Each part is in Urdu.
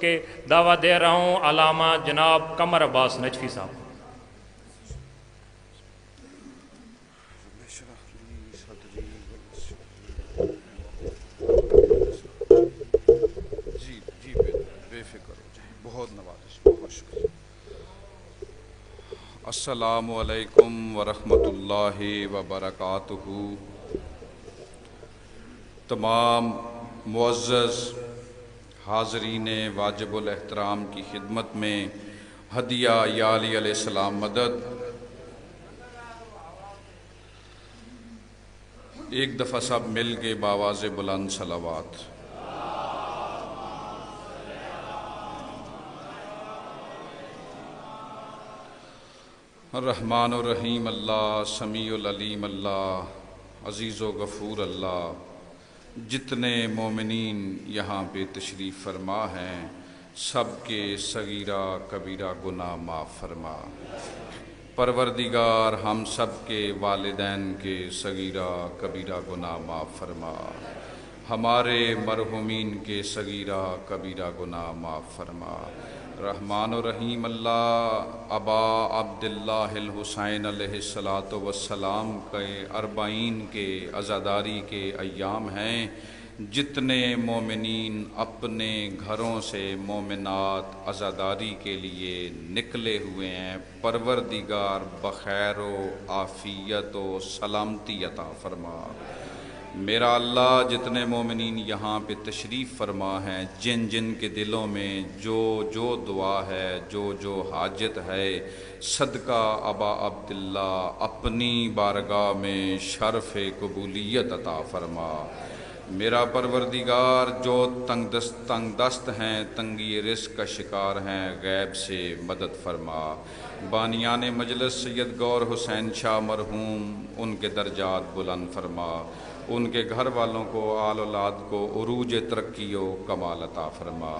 کہ دعوت دے رہا ہوں علامہ جناب قمر عباس نجفی صاحب۔ جی بے فکر ہو جائیں، بہت نوازش، بہت شکریہ۔ السلام علیکم ورحمۃ اللہ وبرکاتہ۔ تمام معزز حاضرین واجب الاحترام کی خدمت میں ہدیہ یا علی علیہ السلام مدد۔ ایک دفعہ سب مل کے بآواز بلند صلوات۔ الرحمن الرحیم اللہ، سمیع العلیم اللہ، عزیز و غفور اللہ۔ جتنے مومنین یہاں پہ تشریف فرما ہیں سب کے صغیرہ کبیرہ گناہ معاف فرما۔ پروردگار ہم سب کے والدین کے صغیرہ کبیرہ گناہ معاف فرما۔ ہمارے مرحومین کے صغیرہ کبیرہ گناہ معاف فرما۔ رحمان و رحیم اللہ، ابا عبداللہ الحسین علیہ السلام کے 40 کے عزاداری کے ایام ہیں۔ جتنے مومنین اپنے گھروں سے مومنات عزاداری کے لیے نکلے ہوئے ہیں، پروردگار بخیر و عافیت و سلامتی عطا فرما۔ میرا اللہ، جتنے مومنین یہاں پہ تشریف فرما ہیں، جن جن کے دلوں میں جو جو دعا ہے، جو جو حاجت ہے، صدقہ ابا عبداللہ اپنی بارگاہ میں شرف قبولیت عطا فرما۔ میرا پروردگار جو تنگ دست ہیں، تنگی رزق کا شکار ہیں، غیب سے مدد فرما۔ بانیان مجلس سید گور حسین شاہ مرحوم، ان کے درجات بلند فرما۔ ان کے گھر والوں کو، آل اولاد کو عروج ترقی و کمال عطا فرما۔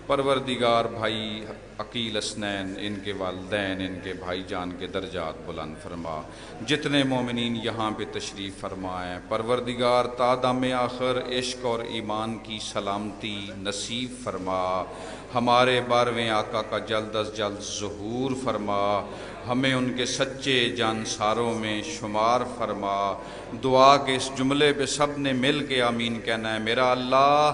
پروردگار بھائی عقیل اسنین، ان کے والدین، ان کے بھائی جان کے درجات بلند فرما۔ جتنے مومنین یہاں پہ تشریف فرمائیں، پروردگار تا دم آخر عشق اور ایمان کی سلامتی نصیب فرما۔ ہمارے 12ویں آقا کا جلد از جلد ظہور فرما۔ ہمیں ان کے سچے جانساروں میں شمار فرما۔ دعا کے اس جملے پہ سب نے مل کے آمین کہنا ہے۔ میرا اللہ،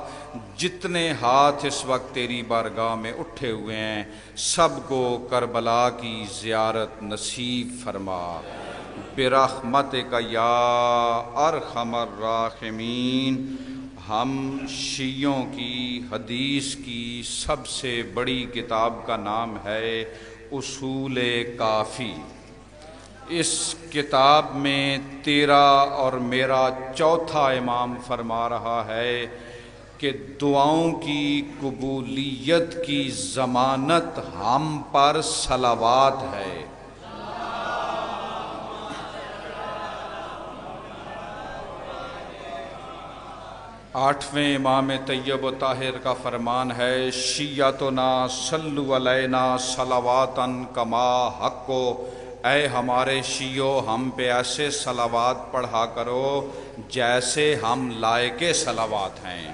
جتنے ہاتھ اس وقت تیری بارگاہ میں اٹھے ہوئے ہیں، سب کو کربلا کی زیارت نصیب فرما۔ برحمتک یا ارحم الراحمین۔ ہم شیعوں کی حدیث کی سب سے بڑی کتاب کا نام ہے اصول کافی۔ اس کتاب میں تیرا اور میرا چوتھا امام فرما رہا ہے کہ دعاؤں کی قبولیت کی ضمانت ہم پر صلوات ہے۔ آٹھویں امام طیب و طاہر کا فرمان ہے، شیعتنا صلو علینا صلواتن کما حقو۔ اے ہمارے شیعو، ہم پہ ایسے صلوات پڑھا کرو جیسے ہم لائق صلوات ہیں۔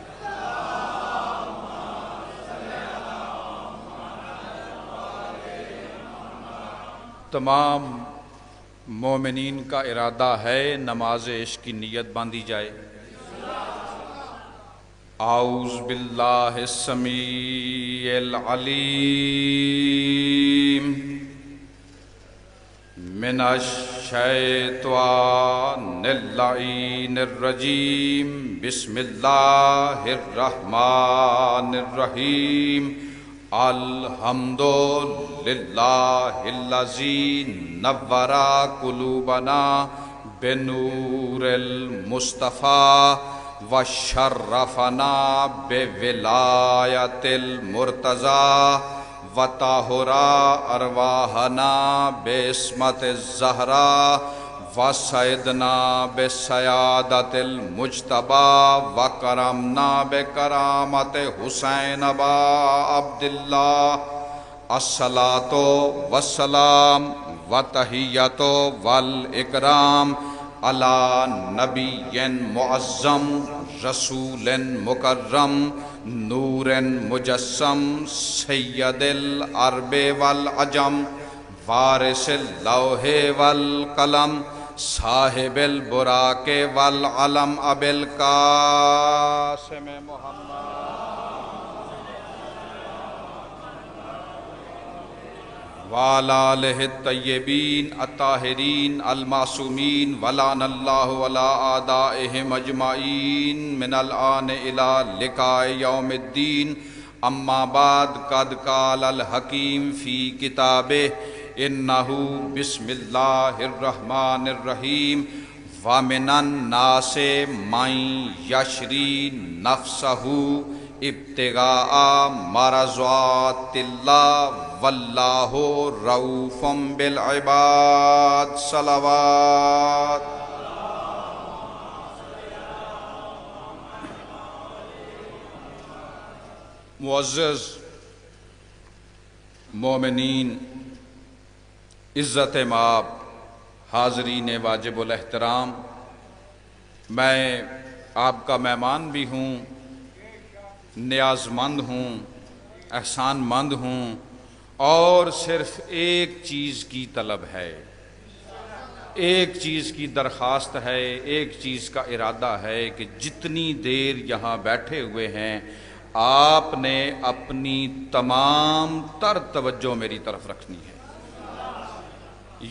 تمام مومنین کا ارادہ ہے نماز عشق کی نیت باندھی جائے۔ اعوذ باللہ السمیع العلیم من الشیطان اللعین الرجیم، بسم اللہ الرحمن الرحیم۔ الحمد للہ الذی نور قلوبنا بنور المصطفیٰ وشرفنا بولایت المرتضیٰ وطہر ارواحنا بعصمت الزہراء وسعدنا بسیادت المجتبیٰ وکرمنا بکرامت حسین ابا عبداللہ۔ الصلاۃ والسلام وتحیۃ والاکرام علی نبی معظم رسول مکرم نور نور مجسم سید العرب والعجم وارث اللوح والقلم صاحب البراق والعلم ابی القاسم محمد وعلی آلہ الطیبین الطاہرین المعصومین ولعن اللہ ولا اعدائہم اجمعین من الآن الی لقاء یوم الدین اما بعد قد قال الحکیم فی کتابہ انہ بسم اللہ الرحمن الرحیم ومن الناس من یشری نفسہ ابتغاء مرضات اللہ واللہ رؤوف بالعباد صلوات معزز مومنین، عزت مآب، حاضرین واجب الاحترام، میں آپ کا مہمان بھی ہوں، نیاز مند ہوں، احسان مند ہوں، اور صرف ایک چیز کی طلب ہے، ایک چیز کی درخواست ہے، ایک چیز کا ارادہ ہے کہ جتنی دیر یہاں بیٹھے ہوئے ہیں آپ نے اپنی تمام تر توجہ میری طرف رکھنی ہے۔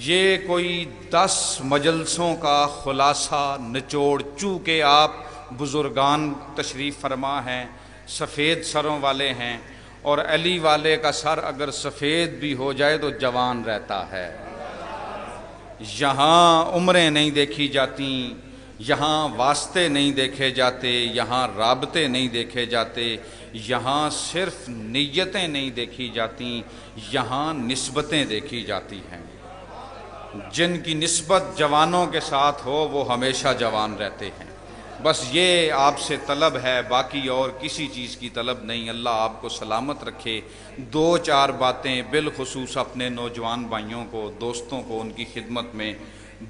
یہ کوئی 10 مجلسوں کا خلاصہ نچوڑ، چونکہ آپ بزرگان تشریف فرما ہیں، سفید سروں والے ہیں، اور علی والے کا سر اگر سفید بھی ہو جائے تو جوان رہتا ہے۔ یہاں عمریں نہیں دیکھی جاتی، یہاں واسطے نہیں دیکھے جاتے، یہاں رابطے نہیں دیکھے جاتے، یہاں صرف نیتیں نہیں دیکھی جاتی، یہاں نسبتیں دیکھی جاتی ہیں۔ جن کی نسبت جوانوں کے ساتھ ہو وہ ہمیشہ جوان رہتے ہیں۔ بس یہ آپ سے طلب ہے، باقی اور کسی چیز کی طلب نہیں۔ اللہ آپ کو سلامت رکھے۔ 2-4 باتیں بالخصوص اپنے نوجوان بھائیوں کو، دوستوں کو ان کی خدمت میں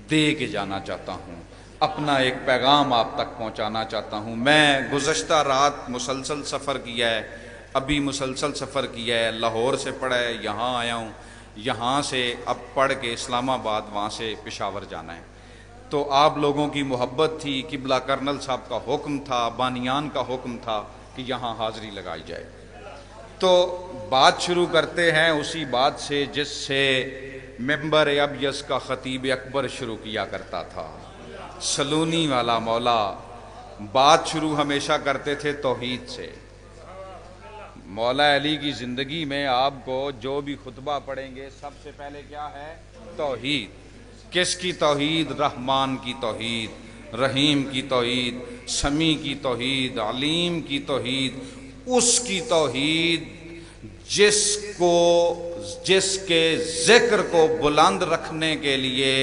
دے کے جانا چاہتا ہوں، اپنا ایک پیغام آپ تک پہنچانا چاہتا ہوں۔ میں گزشتہ رات مسلسل سفر کیا ہے، ابھی مسلسل سفر کیا ہے، لاہور سے پڑھا ہے، یہاں آیا ہوں، یہاں سے اب پڑھ کے اسلام آباد، وہاں سے پشاور جانا ہے۔ تو آپ لوگوں کی محبت تھی، قبلہ کرنل صاحب کا حکم تھا، بانیان کا حکم تھا کہ یہاں حاضری لگائی جائے۔ تو بات شروع کرتے ہیں اسی بات سے جس سے ممبر ابیض کا خطیب اکبر شروع کیا کرتا تھا، سلونی والا مولا۔ بات شروع ہمیشہ کرتے تھے توحید سے۔ مولا علی کی زندگی میں آپ کو جو بھی خطبہ پڑھیں گے سب سے پہلے کیا ہے؟ توحید۔ کس کی توحید؟ رحمان کی توحید، رحیم کی توحید، سمیع کی توحید، علیم کی توحید، اس کی توحید جس کے ذکر کو بلند رکھنے کے لیے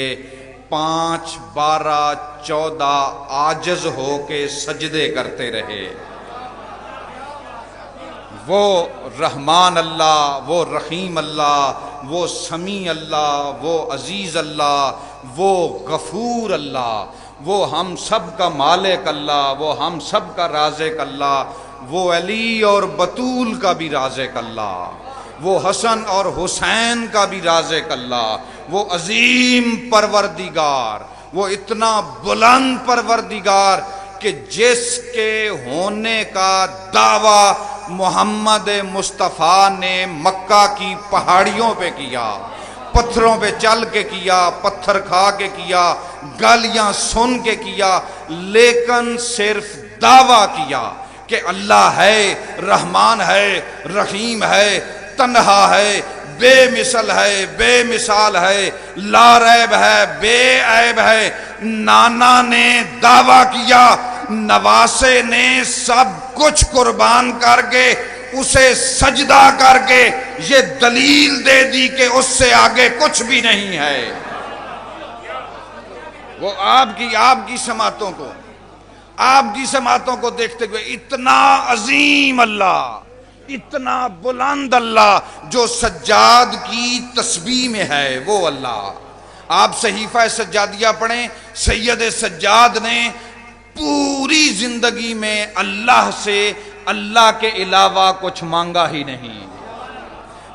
5، 12، 14 عاجز ہو کے سجدے کرتے رہے۔ وہ رحمان اللہ، وہ رحیم اللہ، وہ سمیع اللہ، وہ عزیز اللہ، وہ غفور اللہ، وہ ہم سب کا مالک اللہ، وہ ہم سب کا رازق اللہ، وہ علی اور بطول کا بھی رازق اللہ، وہ حسن اور حسین کا بھی رازق اللہ، وہ عظیم پروردگار، وہ اتنا بلند پروردگار کہ جس کے ہونے کا دعویٰ محمد مصطفیٰ نے مکہ کی پہاڑیوں پہ کیا، پتھروں پہ چل کے کیا، پتھر کھا کے کیا، گالیاں سن کے کیا، لیکن صرف دعویٰ کیا کہ اللہ ہے، رحمان ہے، رحیم ہے، تنہا ہے، بے مثل ہے، بے مثال ہے، لا ریب ہے، بے عیب ہے۔ نانا نے دعویٰ کیا، نواسے نے سب کچھ قربان کر کے، اسے سجدہ کر کے یہ دلیل دے دی کہ اس سے آگے کچھ بھی نہیں ہے۔ وہ آپ کی سماعتوں کو دیکھتے ہوئے اتنا عظیم اللہ، اتنا بلند اللہ جو سجاد کی تسبیح میں ہے، وہ اللہ۔ آپ صحیفہ سجادیہ پڑھیں، سید سجاد نے پوری زندگی میں اللہ سے اللہ کے علاوہ کچھ مانگا ہی نہیں۔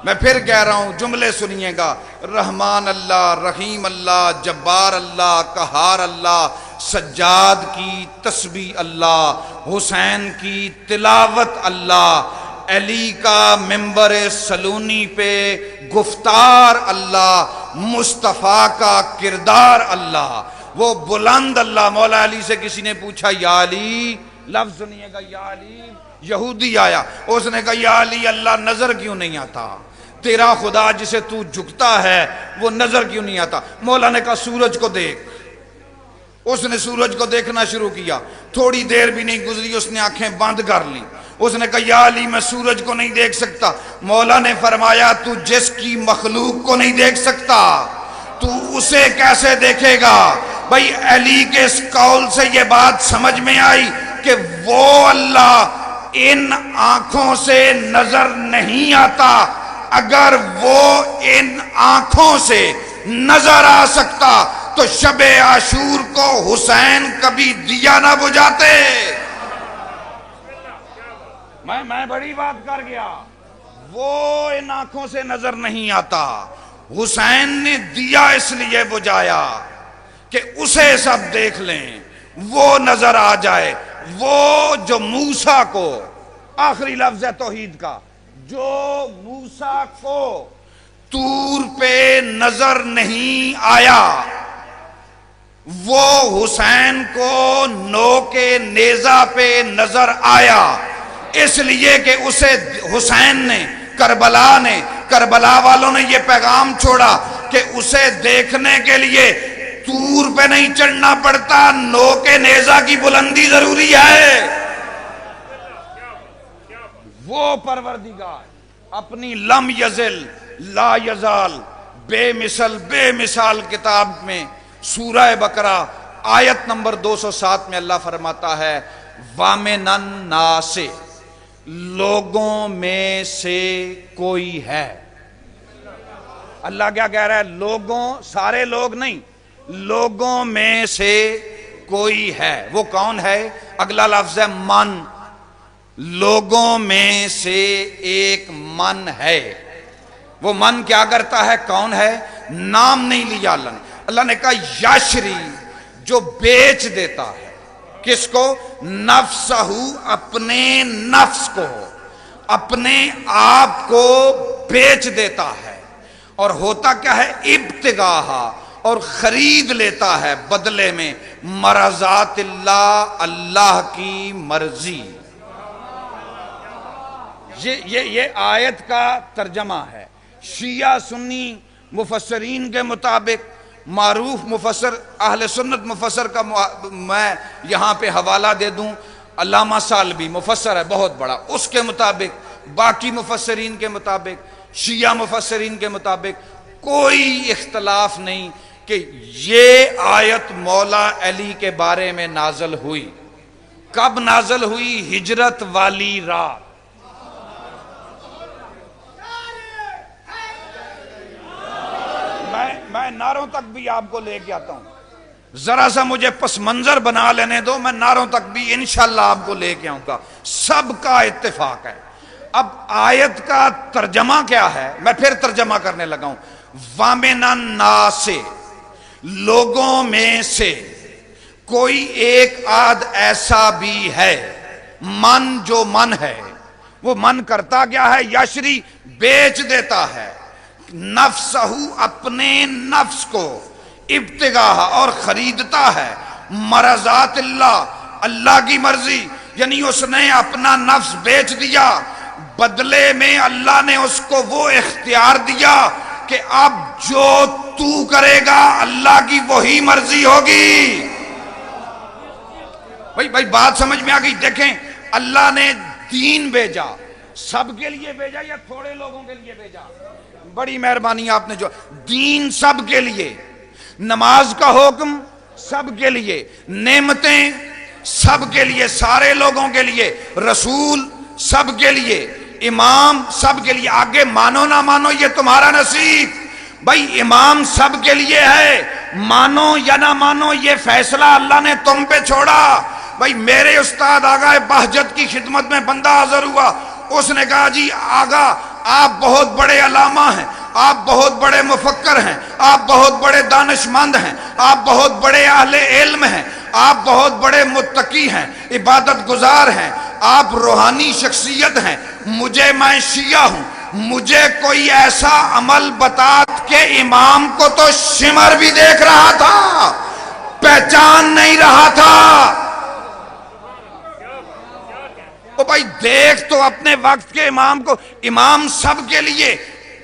میں پھر کہہ رہا ہوں، جملے سنیے گا، رحمان اللہ، رحیم اللہ، جبار اللہ، قہار اللہ، سجاد کی تسبیح اللہ، حسین کی تلاوت اللہ، علی کا ممبر سلونی پہ گفتار اللہ، مصطفیٰ کا کردار اللہ، وہ بلند اللہ۔ مولا علی سے کسی نے پوچھا یا علی، لفظ سنیے گا، یا علی، یہودی آیا، اس نے کہا یا علی اللہ نظر کیوں نہیں آتا؟ تیرا خدا جسے تو جھکتا ہے وہ نظر کیوں نہیں آتا؟ مولا نے کہا سورج کو دیکھ۔ اس نے سورج کو دیکھنا شروع کیا، تھوڑی دیر بھی نہیں گزری اس نے آنکھیں بند کر لی۔ اس نے کہا یا علی میں سورج کو نہیں دیکھ سکتا۔ مولا نے فرمایا تو جس کی مخلوق کو نہیں دیکھ سکتا تو اسے کیسے دیکھے گا؟ بھائی علی کے اس قول سے یہ بات سمجھ میں آئی کہ وہ اللہ ان آنکھوں سے نظر نہیں آتا۔ اگر وہ ان آنکھوں سے نظر آ سکتا تو شب عاشور کو حسین کبھی دیا نہ بجھاتے۔ میں بڑی بات کر گیا، وہ ان آنکھوں سے نظر نہیں آتا، حسین نے دیا اس لیے بجھایا کہ اسے سب دیکھ لیں، وہ نظر آ جائے۔ وہ جو موسیٰ کو، آخری لفظ ہے توحید کا، جو موسیٰ کو طور پہ نظر نہیں آیا وہ حسین کو نوک نیزہ پہ نظر آیا، اس لیے کہ اسے حسین نے، کربلا والوں نے یہ پیغام چھوڑا کہ اسے دیکھنے کے لیے طور پہ نہیں چڑھنا پڑتا، نوک نیزہ کی بلندی ضروری ہے۔ وہ پروردگار اپنی لم یزل لا یزال بے مثال کتاب میں سورہ بقرہ آیت نمبر 207 میں اللہ فرماتا ہے وَمِنَ النَّاسِ، لوگوں میں سے کوئی ہے۔ اللہ کیا کہہ رہا ہے؟ لوگوں، سارے لوگ نہیں، لوگوں میں سے کوئی ہے۔ وہ کون ہے؟ اگلا لفظ ہے من، لوگوں میں سے ایک من ہے۔ وہ من کیا کرتا ہے؟ کون ہے؟ نام نہیں لیا اللہ نے۔ اللہ نے کہا یشری، جو بیچ دیتا ہے، کس کو؟ نفسہ، اپنے نفس کو، اپنے آپ کو بیچ دیتا ہے۔ اور ہوتا کیا ہے؟ ابتغاء، اور خرید لیتا ہے بدلے میں مرضات اللہ، اللہ کی مرضی۔ یہ آیت کا ترجمہ ہے۔ شیعہ سنی مفسرین کے مطابق، معروف مفسر اہل سنت مفسر کا میں یہاں پہ حوالہ دے دوں، علامہ سالبی مفسر ہے بہت بڑا، اس کے مطابق، باقی مفسرین کے مطابق، شیعہ مفسرین کے مطابق کوئی اختلاف نہیں کہ یہ آیت مولا علی کے بارے میں نازل ہوئی۔ کب نازل ہوئی؟ ہجرت والی رات۔ میں نعروں تک بھی آپ کو لے کے آتا ہوں، ذرا سا مجھے پس منظر بنا لینے دو، میں نعروں تک بھی انشاءاللہ آپ کو لے کے آؤں گا۔ سب کا اتفاق ہے۔ اب آیت کا ترجمہ کیا ہے؟ میں پھر ترجمہ کرنے لگا ہوں۔ وَمِنَ النَّاسِ، لوگوں میں سے کوئی ایک آدھ ایسا بھی ہے، من جو من ہے، وہ من کرتا کیا ہے؟ یشری، بیچ دیتا ہے، نفسہ، اپنے نفس کو، ابتغاء، اور خریدتا ہے مرضات اللہ، اللہ کی مرضی، یعنی اس نے اپنا نفس بیچ دیا، بدلے میں اللہ نے اس کو وہ اختیار دیا کہ اب جو تو کرے گا اللہ کی وہی مرضی ہوگی۔ بھائی بات سمجھ میں آ گئی؟ دیکھیں، اللہ نے دین بھیجا، سب کے لیے بھیجا یا تھوڑے لوگوں کے لیے بھیجا؟ بڑی مہربانی آپ نے جو دین سب کے لیے، نماز کا حکم سب کے لیے، نعمتیں سب کے لیے، سارے لوگوں کے لیے، رسول سب کے لیے، امام سب کے لیے۔ آگے مانو نہ مانو یہ تمہارا نصیب۔ بھائی امام سب کے لیے ہے، مانو یا نہ مانو یہ فیصلہ اللہ نے تم پہ چھوڑا۔ بھائی میرے استاد آغا بہجت کی خدمت میں بندہ حاضر ہوا، اس نے کہا جی آغا آپ بہت بڑے علامہ ہیں، آپ بہت بڑے مفکر ہیں، آپ بہت بڑے دانش مند ہیں، آپ بہت بڑے اہل علم ہیں، آپ بہت بڑے متقی ہیں، عبادت گزار ہیں، آپ روحانی شخصیت ہیں، میں شیعہ ہوں، مجھے کوئی ایسا عمل بتا کہ امام کو تو شمر بھی دیکھ رہا تھا، پہچان نہیں رہا تھا۔ تو بھائی دیکھ تو اپنے وقت کے امام کو، امام سب کے لیے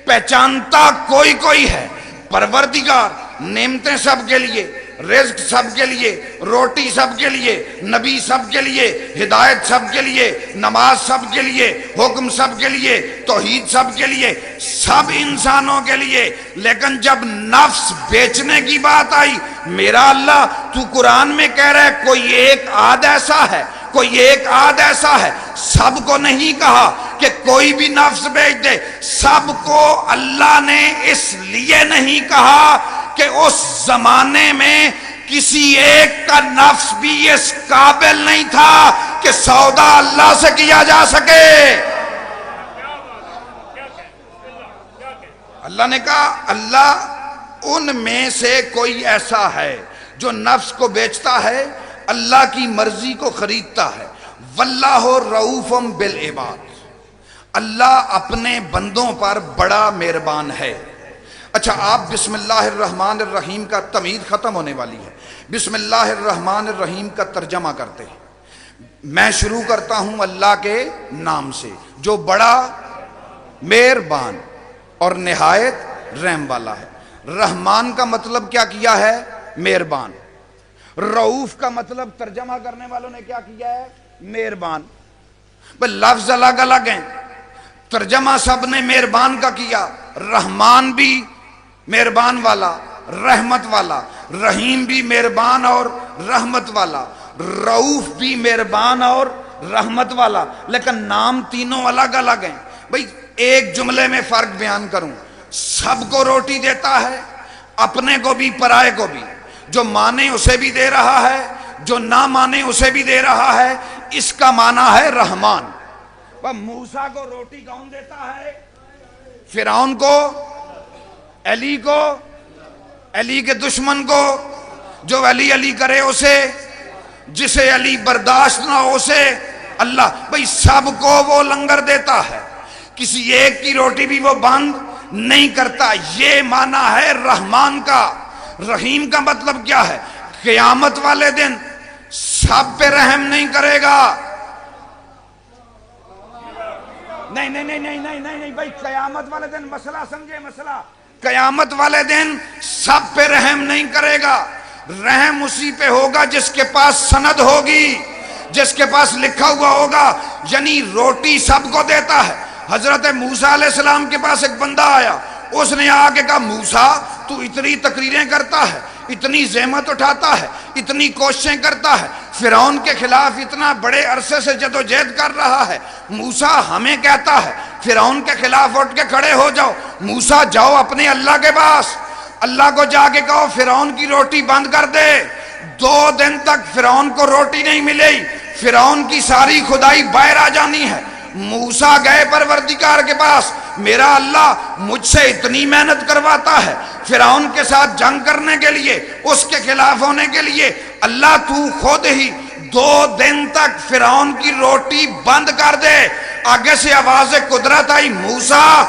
پہچانتا کوئی ہے، پروردگار نعمتیں سب کے لیے، رزق سب کے لیے، روٹی سب کے لیے، نبی سب کے لیے، ہدایت سب کے لیے، نماز سب کے لیے، حکم سب کے لیے، توحید سب کے لیے، سب انسانوں کے لیے، لیکن جب نفس بیچنے کی بات آئی، میرا اللہ تو قرآن میں کہہ رہا ہے کوئی ایک آدھ ایسا ہے، کوئی ایک آدھ ایسا ہے، سب کو نہیں کہا کہ کوئی بھی نفس بیچ دے، سب کو اللہ نے اس لیے نہیں کہا کہ اس زمانے میں کسی ایک کا نفس بھی اس قابل نہیں تھا کہ سودا اللہ سے کیا جا سکے۔ اللہ نے کہا اللہ ان میں سے کوئی ایسا ہے جو نفس کو بیچتا ہے، اللہ کی مرضی کو خریدتا ہے، واللہ رؤوف بالعباد، اللہ اپنے بندوں پر بڑا مہربان ہے۔ اچھا آپ بسم اللہ الرحمن الرحیم کا تمہید ختم ہونے والی ہے، بسم اللہ الرحمن الرحیم کا ترجمہ کرتے ہیں۔ میں شروع کرتا ہوں اللہ کے نام سے جو بڑا مہربان اور نہایت رحم والا ہے۔ رحمان کا مطلب کیا کیا ہے؟ مہربان۔ رؤوف کا مطلب ترجمہ کرنے والوں نے کیا کیا ہے؟ مہربان۔ بھئی لفظ الگ الگ ہیں، ترجمہ سب نے مہربان کا کیا۔ رحمان بھی مہربان والا، رحمت والا، رحیم بھی مہربان اور رحمت والا، رؤوف بھی مہربان اور رحمت والا، لیکن نام تینوں الگ الگ ہیں۔ بھئی ایک جملے میں فرق بیان کروں، سب کو روٹی دیتا ہے، اپنے کو بھی پرائے کو بھی، جو مانے اسے بھی دے رہا ہے، جو نہ مانے اسے بھی دے رہا ہے، اس کا معنی ہے رحمان۔ موسیٰ کو روٹی کون دیتا ہے؟ فرعون کو، علی کو، علی کے دشمن کو، جو علی علی کرے اسے، جسے علی برداشت نہ ہو اسے اللہ۔ بھئی سب کو وہ لنگر دیتا ہے، کسی ایک کی روٹی بھی وہ بند نہیں کرتا۔ یہ معنی ہے رحمان کا۔ رحیم کا مطلب کیا ہے؟ قیامت والے دن سب پہ رحم نہیں کرے گا۔ نہیں نہیں نہیں نہیں نہیں نہیں بھائی قیامت والے دن مسئلہ سمجھے، مسئلہ قیامت والے دن سب پہ رحم نہیں کرے گا۔ رحم اسی پہ ہوگا جس کے پاس سند ہوگی، جس کے پاس لکھا ہوا ہوگا۔ یعنی روٹی سب کو دیتا ہے۔ حضرت موسیٰ علیہ السلام کے پاس ایک بندہ آیا، اس نے آ کے کہا موسیٰ تو اتنی تقریریں کرتا ہے، اتنی زحمت اٹھاتا ہے، اتنی کوششیں کرتا ہے، فرعون کے خلاف اتنا بڑے عرصے سے جدوجہد کر رہا ہے، موسیٰ ہمیں کہتا ہے فرعون کے خلاف اٹھ کے کھڑے ہو جاؤ۔ موسیٰ جاؤ اپنے اللہ کے پاس، اللہ کو جا کے کہو فرعون کی روٹی بند کر دے۔ 2 دن تک فرعون کو روٹی نہیں ملی، فرعون کی ساری خدائی باہر آ جانی ہے۔ موسیٰ گئے پروردگار کے پاس، میرا اللہ مجھ سے اتنی محنت کرواتا ہے فرعون کے ساتھ جنگ کرنے کے لیے، اس کے خلاف ہونے کے لیے، اللہ تو خود ہی 2 دن تک فرعون کی روٹی بند کر دے۔ آگے سے آواز قدرت آئی، موسیٰ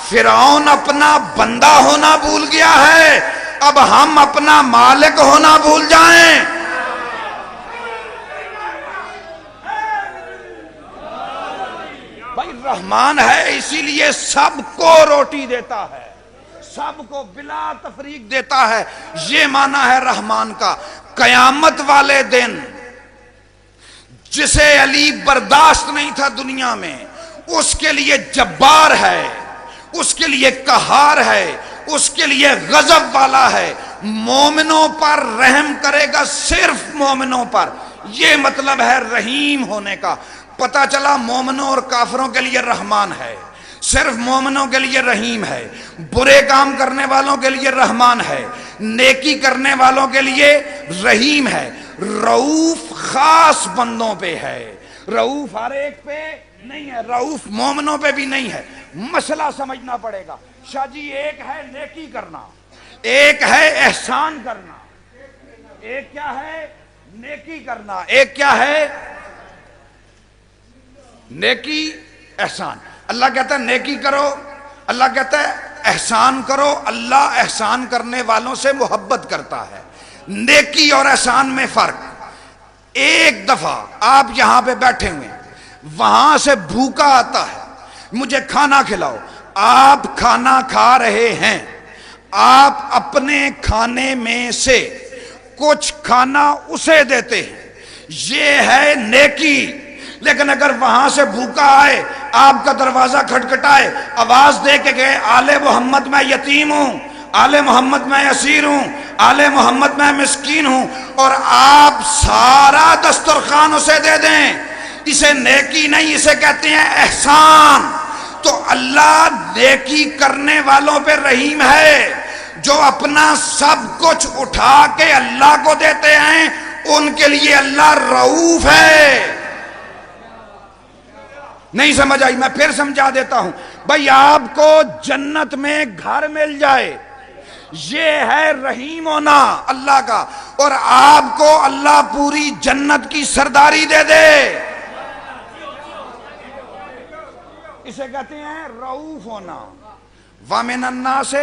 فرعون اپنا بندہ ہونا بھول گیا ہے، اب ہم اپنا مالک ہونا بھول جائیں۔ بھائی رحمان ہے اسی لیے سب کو روٹی دیتا ہے، سب کو بلا تفریق دیتا ہے، یہ معنی ہے رحمان کا۔ قیامت والے دن جسے علی برداشت نہیں تھا دنیا میں، اس کے لیے جبار ہے، اس کے لیے قہار ہے، اس کے لیے غضب والا ہے۔ مومنوں پر رحم کرے گا، صرف مومنوں پر، یہ مطلب ہے رحیم ہونے کا۔ پتہ چلا مومنوں اور کافروں کے لیے رحمان ہے، صرف مومنوں کے لیے رحیم ہے، برے کام کرنے والوں کے لیے رحمان ہے، نیکی کرنے والوں کے لیے رحیم ہے۔ رؤوف خاص بندوں پہ ہے، رؤوف ہر ایک پہ نہیں ہے، رؤوف مومنوں پہ بھی نہیں ہے۔ مسئلہ سمجھنا پڑے گا۔ شاہ جی ایک ہے نیکی کرنا، ایک ہے احسان کرنا، ایک کیا ہے نیکی کرنا، ایک کیا ہے نیکی احسان۔ اللہ کہتا ہے نیکی کرو، اللہ کہتا ہے احسان کرو۔ اللہ احسان کرنے والوں سے محبت کرتا ہے۔ نیکی اور احسان میں فرق۔ ایک دفعہ آپ یہاں پہ بیٹھے ہوئے ہیں، وہاں سے بھوکا آتا ہے، مجھے کھانا کھلاؤ، آپ کھانا کھا رہے ہیں، آپ اپنے کھانے میں سے کچھ کھانا اسے دیتے ہیں، یہ ہے نیکی۔ لیکن اگر وہاں سے بھوکا آئے، آپ کا دروازہ کھٹکھٹائے، آواز دے کے گئے آل محمد میں یتیم ہوں، آل محمد میں اسیر ہوں، آل محمد میں مسکین ہوں، اور آپ سارا دسترخوان اسے دے دیں، اسے نیکی نہیں، اسے کہتے ہیں احسان۔ تو اللہ نیکی کرنے والوں پہ رحیم ہے۔ جو اپنا سب کچھ اٹھا کے اللہ کو دیتے ہیں ان کے لیے اللہ رؤوف ہے۔ نہیں سمجھ آئی؟ میں پھر سمجھا دیتا ہوں۔ بھائی آپ کو جنت میں گھر مل جائے، یہ ہے رحیم ہونا اللہ کا، اور آپ کو اللہ پوری جنت کی سرداری دے دے، اسے کہتے ہیں رؤوف ہونا۔ وَمِنَ النَّاسِ،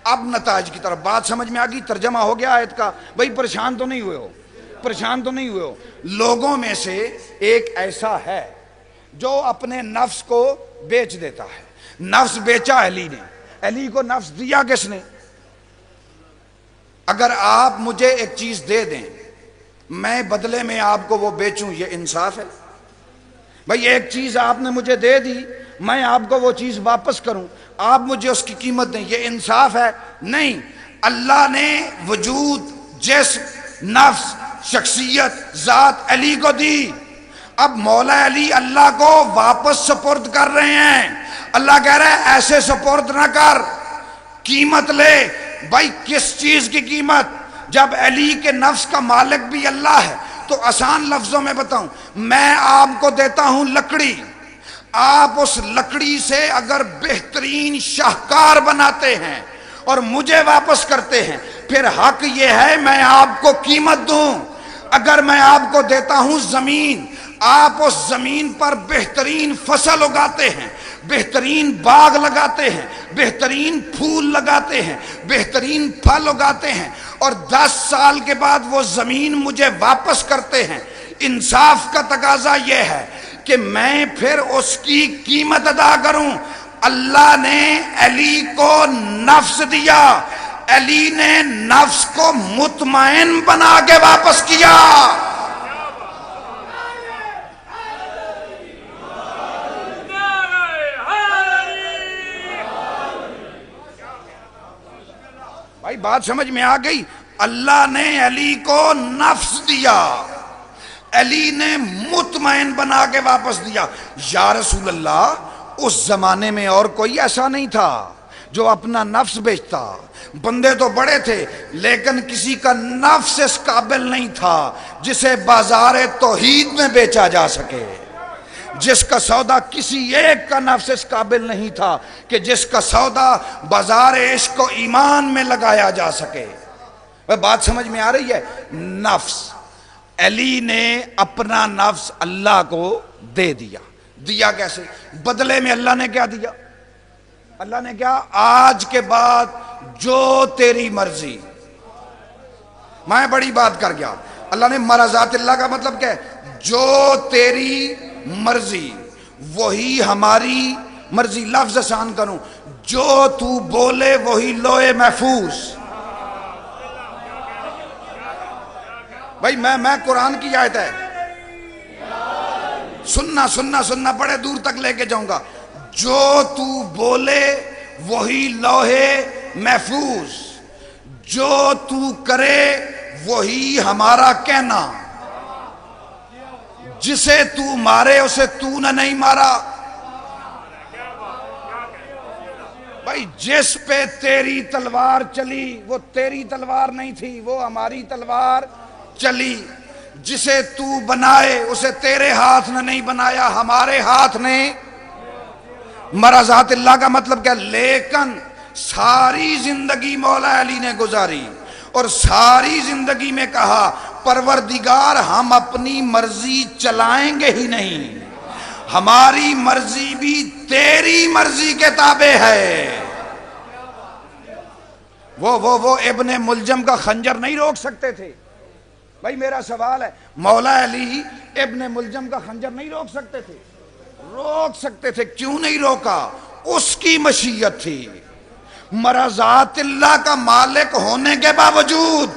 اب نتائج کی طرف بات سمجھ میں آگئی، ترجمہ ہو گیا آیت کا۔ بھائی پریشان تو نہیں ہوئے ہو، پریشان تو نہیں ہوئے ہو۔ لوگوں میں سے ایک ایسا ہے جو اپنے نفس کو بیچ دیتا ہے۔ نفس بیچا علی نے، علی کو نفس دیا کس نے؟ اگر آپ مجھے ایک چیز دے دیں، میں بدلے میں آپ کو وہ بیچوں، یہ انصاف ہے؟ بھائی ایک چیز آپ نے مجھے دے دی، میں آپ کو وہ چیز واپس کروں، آپ مجھے اس کی قیمت دیں، یہ انصاف ہے؟ نہیں۔ اللہ نے وجود، جسم، نفس، شخصیت، ذات علی کو دی۔ اب مولا علی اللہ کو واپس سپرد کر رہے ہیں۔ اللہ کہہ رہا ہے ایسے سپرد نہ کر، قیمت لے۔ بھائی کس چیز کی قیمت؟ جب علی کے نفس کا مالک بھی اللہ ہے تو آسان لفظوں میں بتاؤں، میں آپ کو دیتا ہوں لکڑی، آپ اس لکڑی سے اگر بہترین شاہکار بناتے ہیں اور مجھے واپس کرتے ہیں، پھر حق یہ ہے میں آپ کو قیمت دوں۔ اگر میں آپ کو دیتا ہوں زمین، آپ اس زمین پر بہترین فصل اگاتے ہیں، بہترین باغ لگاتے ہیں، بہترین پھول لگاتے ہیں، بہترین پھل اگاتے ہیں، اور 10 سال کے بعد وہ زمین مجھے واپس کرتے ہیں، انصاف کا تقاضا یہ ہے کہ میں پھر اس کی قیمت ادا کروں۔ اللہ نے علی کو نفس دیا، علی نے نفس کو مطمئن بنا کے واپس کیا۔ بھائی بات سمجھ میں آ گئی؟ اللہ نے علی کو نفس دیا، علی نے مطمئن بنا کے واپس دیا۔ یا رسول اللہ، اس زمانے میں اور کوئی ایسا نہیں تھا جو اپنا نفس بیچتا۔ بندے تو بڑے تھے لیکن کسی کا نفس اس قابل نہیں تھا جسے بازار توحید میں بیچا جا سکے، جس کا سودا کسی ایک کا نفس اس قابل نہیں تھا کہ جس کا سودا بازار عشق و ایمان میں لگایا جا سکے۔ بات سمجھ میں آ رہی ہے؟ نفس، علی نے اپنا نفس اللہ کو دے دیا۔ دیا کیسے؟ بدلے میں اللہ نے کیا دیا؟ اللہ نے کیا؟ آج کے بعد جو تیری مرضی۔ میں بڑی بات کر گیا۔ اللہ نے مرضات اللہ کا مطلب کیا ہے؟ جو تیری مرضی وہی ہماری مرضی۔ لفظ آسان کروں، جو تو بولے وہی لوہے محفوظ۔ بھائی میں قرآن کی آیت ہے، سننا بڑے دور تک لے کے جاؤں گا۔ جو تو بولے وہی لوہے محفوظ، جو تو کرے وہی ہمارا کہنا، جسے تو مارے اسے تو نے نہیں مارا۔ بھائی جس پہ تیری تلوار چلی وہ تیری تلوار نہیں تھی، وہ ہماری تلوار چلی۔ جسے تو بنائے اسے تیرے ہاتھ نے نہیں بنایا، ہمارے ہاتھ نے۔ مرضات اللہ کا مطلب کیا؟ لیکن ساری زندگی مولا علی نے گزاری اور ساری زندگی میں کہا پروردگار ہم اپنی مرضی چلائیں گے ہی نہیں، ہماری مرضی بھی تیری مرضی کے تابع ہے۔ وہ ابن ملجم کا خنجر نہیں روک سکتے تھے۔ بھائی میرا سوال ہے، مولا علی ابن ملجم کا خنجر نہیں روک سکتے تھے؟ روک سکتے تھے، کیوں نہیں روکا؟ اس کی مشیت تھی۔ مرضات اللہ کا مالک ہونے کے باوجود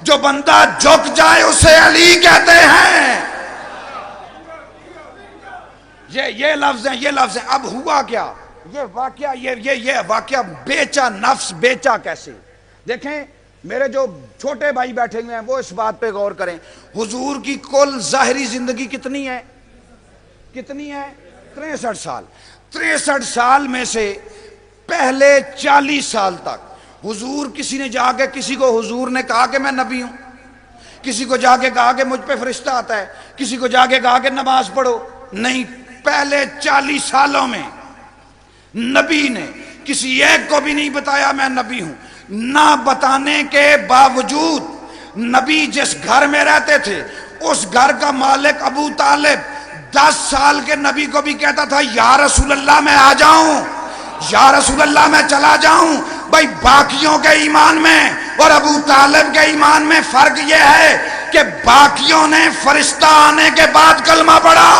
جو بندہ جھک جائے اسے علی کہتے ہیں۔ یہ لفظ ہیں، یہ لفظ ہیں۔ اب ہوا کیا؟ یہ واقعہ بیچا، نفس بیچا کیسے؟ دیکھیں میرے جو چھوٹے بھائی بیٹھے ہوئے ہیں وہ اس بات پہ غور کریں، حضور کی کل ظاہری زندگی کتنی ہے؟ 63 سال۔ 63 سال میں سے پہلے 40 سال تک حضور کسی نے جا کے کسی کو حضور نے کہا کہ میں نبی ہوں، کسی کو جا کے کہا کہ مجھ پہ فرشتہ آتا ہے، کسی کو جا کے کہا کہ نماز پڑھو؟ نہیں، پہلے 40 سالوں میں نبی نے کسی ایک کو بھی نہیں بتایا میں نبی ہوں۔ نہ بتانے کے باوجود نبی جس گھر میں رہتے تھے اس گھر کا مالک ابو طالب 10 سال کے نبی کو بھی کہتا تھا یا رسول اللہ میں آ جاؤں، یا رسول اللہ میں چلا جاؤں۔ بھائی باقیوں کے ایمان میں اور ابو طالب کے ایمان میں فرق یہ ہے کہ باقیوں نے فرشتہ آنے کے بعد کلمہ پڑھا،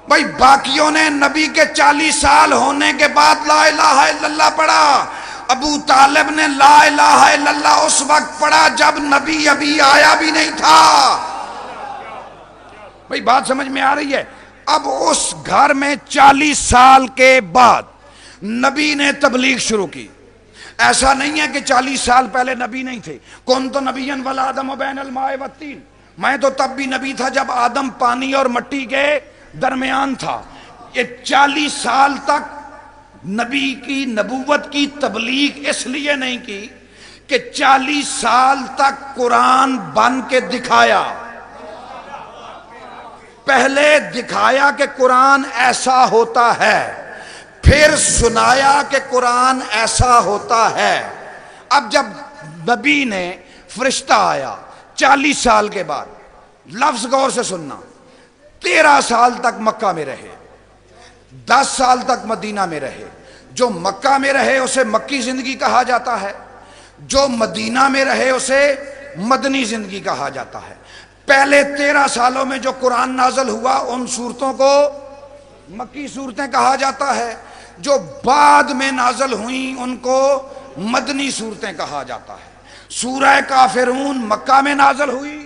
بھائی باقیوں نے نبی کے 40 سال ہونے کے بعد لا الہ الا اللہ پڑھا۔ ابو طالب نے لا الہ الا اللہ اس وقت پڑھا جب نبی ابھی آیا بھی نہیں تھا۔ بھئی بات سمجھ میں آ رہی ہے؟ اب اس گھر میں 40 سال کے بعد نبی نے تبلیغ شروع کی۔ ایسا نہیں ہے کہ 40 سال پہلے نبی نہیں تھے۔ کون تو نبی والآدم بین الماء والطین، میں تو تب بھی نبی تھا جب آدم پانی اور مٹی کے درمیان تھا۔ یہ 40 سال تک نبی کی نبوت کی تبلیغ اس لیے نہیں کی کہ 40 سال تک قرآن بن کے دکھایا۔ پہلے دکھایا کہ قرآن ایسا ہوتا ہے، پھر سنایا کہ قرآن ایسا ہوتا ہے۔ اب جب نبی نے فرشتہ آیا 40 سال کے بعد، لفظ غور سے سننا، 13 سال تک مکہ میں رہے، 10 سال تک مدینہ میں رہے۔ جو مکہ میں رہے اسے مکی زندگی کہا جاتا ہے، جو مدینہ میں رہے اسے مدنی زندگی کہا جاتا ہے۔ پہلے 13 سالوں میں جو قرآن نازل ہوا ان صورتوں کو مکی صورتیں کہا جاتا ہے، جو بعد میں نازل ہوئیں ان کو مدنی صورتیں کہا جاتا ہے۔ سورہ کافرون مکہ میں نازل ہوئی،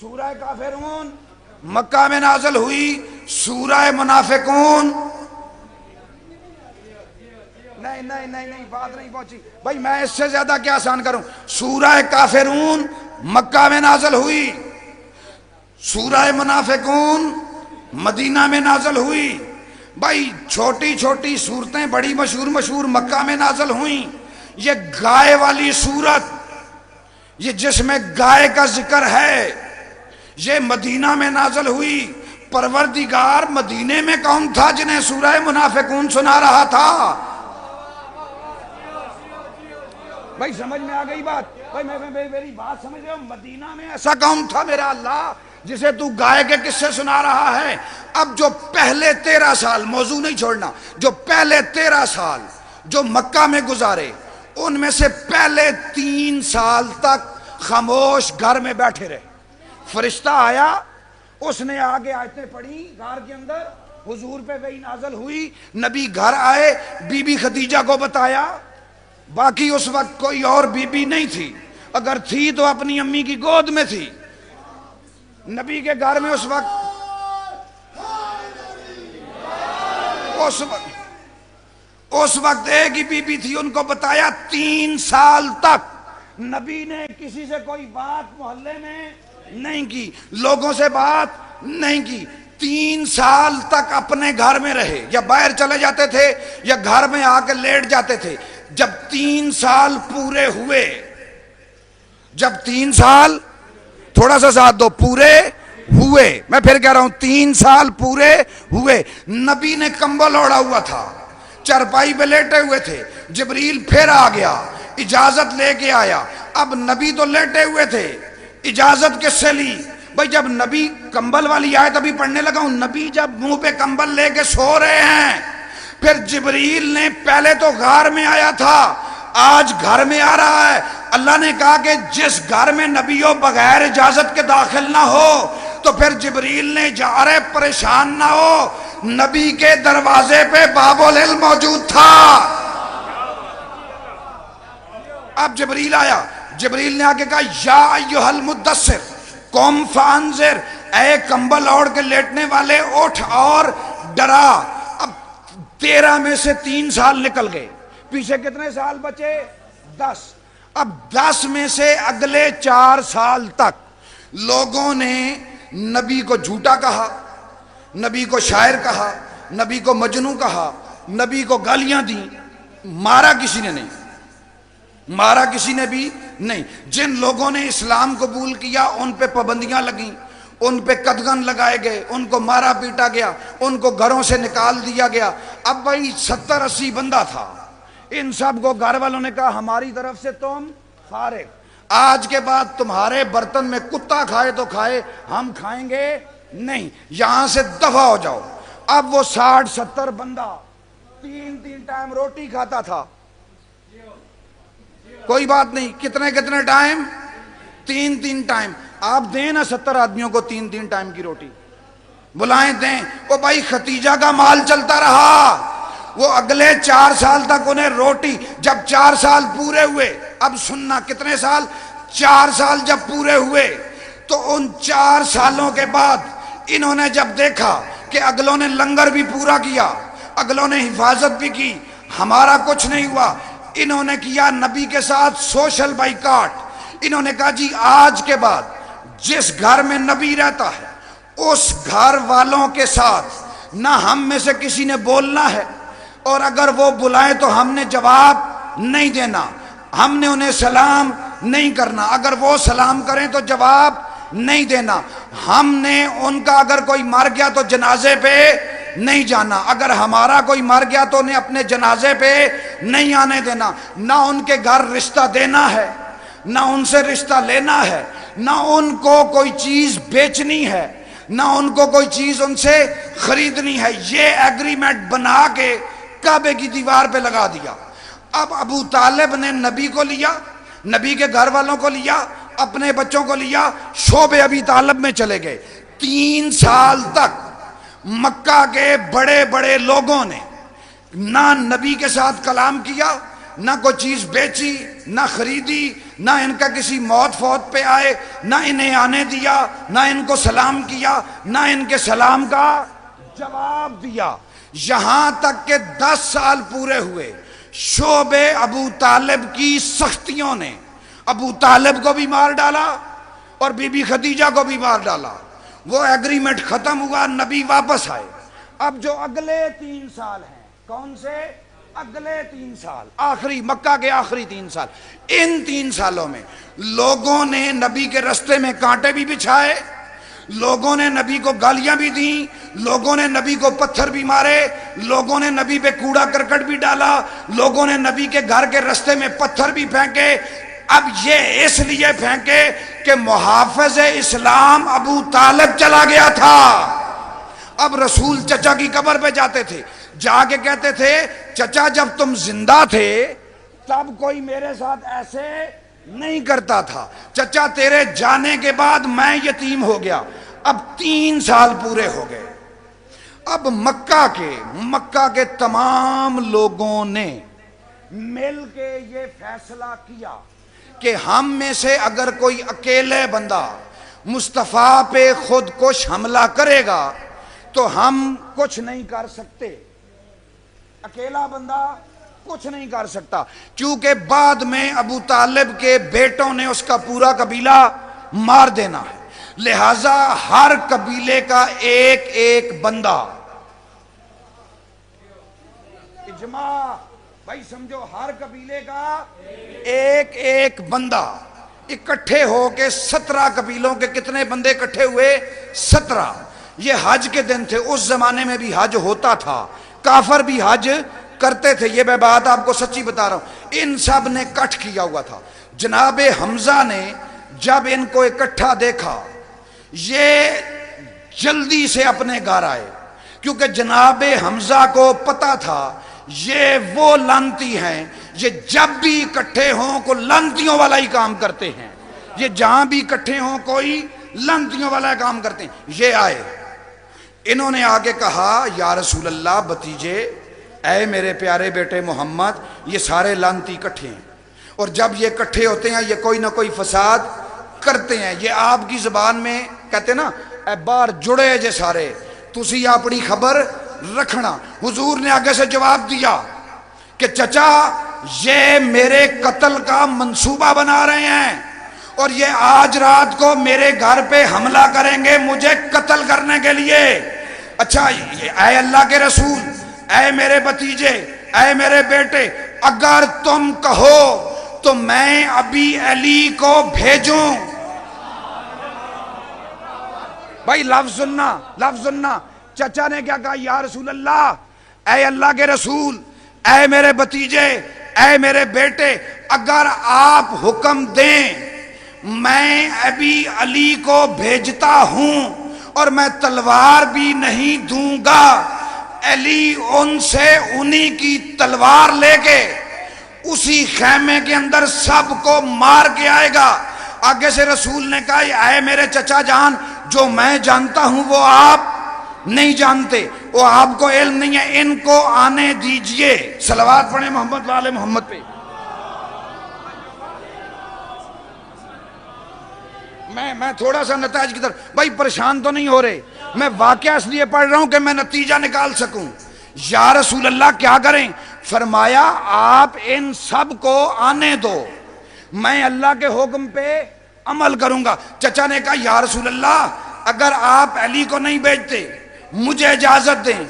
سورہ کافرون مکہ میں نازل ہوئی۔ سورہ منافقون نہیں بات نہیں پہنچی بھائی، میں اس سے زیادہ کیا آسان کروں۔ سورہ کافرون مکہ میں نازل ہوئی، سورہ منافقون مدینہ میں نازل ہوئی۔ بھائی چھوٹی چھوٹی صورتیں بڑی مشہور مکہ میں نازل ہوئیں۔ یہ گائے والی صورت، یہ جس میں گائے کا ذکر ہے، یہ مدینہ میں نازل ہوئی۔ پروردگار مدینے میں کون تھا جنہیں سورہ منافقون سنا رہا تھا؟ بھائی سمجھ میں آ گئی بات؟ بھائی میری بات سمجھ رہے ہو؟ مدینہ میں ایسا کون تھا میرا اللہ جسے تو گائے کے قصے سنا رہا ہے؟ اب جو پہلے 13 سال، موضوع نہیں چھوڑنا، جو پہلے 13 سال جو مکہ میں گزارے ان میں سے پہلے 3 سال تک خاموش گھر میں بیٹھے رہے۔ فرشتہ آیا، اس نے آگے آیتیں پڑھی، غار کے اندر حضور پہ وحی نازل ہوئی، نبی گھر آئے، بی بی خدیجہ کو بتایا۔ باقی اس وقت کوئی اور بی بی نہیں تھی، اگر تھی تو اپنی امی کی گود میں تھی۔ نبی کے گھر میں اس وقت ایک ہی بی بی تھی، ان کو بتایا۔ 3 سال تک نبی نے کسی سے کوئی بات محلے میں نہیں کی، لوگوں سے بات نہیں کی۔ 3 سال تک اپنے گھر میں رہے، یا باہر چلے جاتے تھے یا گھر میں آ کے لیٹ جاتے تھے۔ جب 3 سال پورے ہوئے، جب 3 سال، تھوڑا سا ساتھ دو، پورے ہوئے، میں پھر کہہ رہا ہوں 3 سال پورے ہوئے، نبی نے کمبل اوڑھا ہوا تھا، چرپائی پہ لیٹے ہوئے تھے، جبریل پھر آ گیا، اجازت لے کے آیا۔ اب نبی تو لیٹے ہوئے تھے، اجازت کس سے لی؟ بھئی جب نبی کمبل والی آیت ابھی پڑھنے لگا ہوں، نبی جب منہ پہ کمبل لے کے سو رہے ہیں، پھر جبریل نے پہلے تو غار میں آیا تھا، آج گھر میں آ رہا ہے۔ اللہ نے کہا کہ جس گھر میں نبیوں بغیر اجازت کے داخل نہ ہو، تو پھر جبریل نے جا رہے پریشان نہ ہو، نبی کے دروازے پہ باب العلم موجود تھا۔ اب جبریل آیا، جبریل نے آگے کہا یا ایھا المدثر قم فانذر، اے کمبل اوڑھ کے لیٹنے والے اٹھ اور ڈرا۔ اب 13 میں سے 3 سال نکل گئے، پیچھے کتنے سال بچے؟ 10۔ اب 10 میں سے اگلے 4 سال تک لوگوں نے نبی کو جھوٹا کہا، نبی کو شاعر کہا، نبی کو مجنوں کہا، نبی کو گالیاں دیں، مارا کسی نے نہیں، مارا کسی نے بھی نہیں۔ جن لوگوں نے اسلام قبول کیا ان پہ پابندیاں لگیں، ان پہ قدغن لگائے گئے، ان کو مارا پیٹا گیا، ان کو گھروں سے نکال دیا گیا۔ اب بھائی 70-80 بندہ تھا، ان سب کو گھر والوں نے کہا ہماری طرف سے تم فارغ، آج کے بعد تمہارے برتن میں کتا کھائے تو کھائے، ہم کھائیں گے نہیں، یہاں سے دفع ہو جاؤ۔ اب وہ 60-70 بندہ 3 ٹائم روٹی کھاتا تھا، کوئی بات نہیں، کتنے ٹائم؟ 3 ٹائم۔ آپ دیں نا 70 آدمیوں کو 3 ٹائم کی روٹی، بلائیں دیں۔ وہ بھائی ختیجہ کا مال چلتا رہا، وہ اگلے 4 سال تک انہیں روٹی، جب 4 سال پورے ہوئے، اب سننا کتنے سال؟ 4 سال جب پورے ہوئے تو ان 4 سالوں کے بعد انہوں نے جب دیکھا کہ اگلوں نے لنگر بھی پورا کیا، اگلوں نے حفاظت بھی کی، ہمارا کچھ نہیں ہوا، انہوں نے کیا نبی کے ساتھ سوشل بائیکاٹ۔ انہوں نے کہا جی آج کے بعد جس گھر میں نبی رہتا ہے اس گھر والوں کے ساتھ نہ ہم میں سے کسی نے بولنا ہے، اور اگر وہ بلائیں تو ہم نے جواب نہیں دینا، ہم نے انہیں سلام نہیں کرنا، اگر وہ سلام کریں تو جواب نہیں دینا، ہم نے ان کا اگر کوئی مر گیا تو جنازے پہ نہیں جانا، اگر ہمارا کوئی مر گیا تو انہیں اپنے جنازے پہ نہیں آنے دینا، نہ ان کے گھر رشتہ دینا ہے، نہ ان سے رشتہ لینا ہے، نہ ان کو کوئی چیز بیچنی ہے، نہ ان کو کوئی چیز ان سے خریدنی ہے۔ یہ ایگریمنٹ بنا کے کعبے کی دیوار پہ لگا دیا۔ اب ابو طالب نے نبی کو لیا، نبی کے گھر والوں کو لیا، اپنے بچوں کو لیا، شعب ابی طالب میں چلے گئے۔ 3 سال تک مکہ کے بڑے بڑے لوگوں نے نہ نبی کے ساتھ کلام کیا، نہ کوئی چیز بیچی، نہ خریدی، نہ ان کا کسی موت فوت پہ آئے، نہ انہیں آنے دیا، نہ ان کو سلام کیا، نہ ان کے سلام کا جواب دیا، یہاں تک کہ 10 سال پورے ہوئے۔ شعب ابو طالب کی سختیوں نے ابو طالب کو بھی مار ڈالا اور بی بی خدیجہ کو بھی مار ڈالا۔ وہ ایگریمنٹ ختم ہوا، نبی واپس آئے۔ اب جو اگلے 3 سال ہیں، کون سے؟ اگلے 3 سال، آخری مکہ کے آخری 3 سال، ان 3 سالوں میں لوگوں نے نبی کے رستے میں کانٹے بھی بچھائے، لوگوں نے نبی کو گالیاں بھی دیں، لوگوں نے نبی کو پتھر بھی مارے، لوگوں نے نبی پہ کوڑا کرکٹ بھی ڈالا، لوگوں نے نبی کے گھر کے رستے میں پتھر بھی پھینکے۔ اب یہ اس لیے پھینکے کہ محافظ اسلام ابو طالب چلا گیا تھا۔ اب رسول چچا کی قبر پہ جاتے تھے، جا کے کہتے تھے چچا جب تم زندہ تھے تب کوئی میرے ساتھ ایسے نہیں کرتا تھا، چچا تیرے جانے کے بعد میں یتیم ہو گیا۔ اب 3 سال پورے ہو گئے۔ اب مکہ کے تمام لوگوں نے مل کے یہ فیصلہ کیا کہ ہم میں سے اگر کوئی اکیلے بندہ مصطفیٰ پہ خود کش حملہ کرے گا تو ہم کچھ نہیں کر سکتے، اکیلا بندہ کچھ نہیں کر سکتا، کیونکہ بعد میں ابو طالب کے بیٹوں نے اس کا پورا قبیلہ مار دینا ہے، لہذا ہر قبیلے کا ایک بندہ، اجماع بھائی سمجھو ہر قبیلے کا ایک ایک بندہ اکٹھے ہو کے 17 قبیلوں کے کتنے بندے اکٹھے ہوئے؟ 17۔ یہ حج کے دن تھے، اس زمانے میں بھی حج ہوتا تھا، کافر بھی حج کرتے تھے، یہ میں بات آپ کو سچی بتا رہا ہوں۔ ان سب نے کٹ کیا ہوا تھا۔ جناب حمزہ نے جب ان کو اکٹھا دیکھا، یہ جلدی سے اپنے گھر آئے، کیونکہ جناب حمزہ کو پتا تھا یہ وہ لانتی ہیں، یہ جب بھی اکٹھے ہوں کو لانتیوں والا ہی کام کرتے ہیں، یہ جہاں بھی اکٹھے ہوں کوئی لانتیوں والا کام کرتے ہیں۔ یہ آئے، انہوں نے آگے کہا یا رسول اللہ بھتیجے، اے میرے پیارے بیٹے محمد، یہ سارے لانتی اکٹھے ہیں، اور جب یہ اکٹھے ہوتے ہیں یہ کوئی نہ کوئی فساد کرتے ہیں۔ یہ آپ کی زبان میں کہتے ہیں نا اے بار جڑے جے سارے، تسی اپنی خبر رکھنا۔ حضور نے آگے سے جواب دیا کہ چچا یہ میرے قتل کا منصوبہ بنا رہے ہیں، اور یہ آج رات کو میرے گھر پہ حملہ کریں گے مجھے قتل کرنے کے لیے۔ اچھا اے اللہ کے رسول، اے میرے بھتیجے، اے میرے بیٹے، اگر تم کہو تو میں ابھی علی کو بھیجوں۔ بھائی لفظ سننا، لفظ سننا۔ چچا نے کیا کہا؟ یا رسول اللہ، اے اللہ کے رسول، اے میرے بھتیجے، اے میرے بیٹے، اگر آپ حکم دیں میں ابھی علی کو بھیجتا ہوں، اور میں تلوار بھی نہیں دوں گا۔ علی ان سے انہی کی تلوار لے کے اسی خیمے کے اندر سب کو مار کے آئے گا۔ آگے سے رسول نے کہا اے میرے چچا جان، جو میں جانتا ہوں وہ آپ نہیں جانتے، وہ آپ کو علم نہیں ہے، ان کو آنے دیجئے۔ صلوات پڑھیں محمد وآل محمد پہ۔ میں تھوڑا سا نتائج کی طرف، بھائی پریشان تو نہیں ہو رہے، میں واقعہ اس لیے پڑھ رہا ہوں کہ میں نتیجہ نکال سکوں۔ یا رسول اللہ کیا کریں؟ فرمایا آپ ان سب کو آنے دو، میں اللہ کے حکم پہ عمل کروں گا۔ چچا نے کہا یا رسول اللہ اگر آپ علی کو نہیں بھیجتے مجھے اجازت دیں،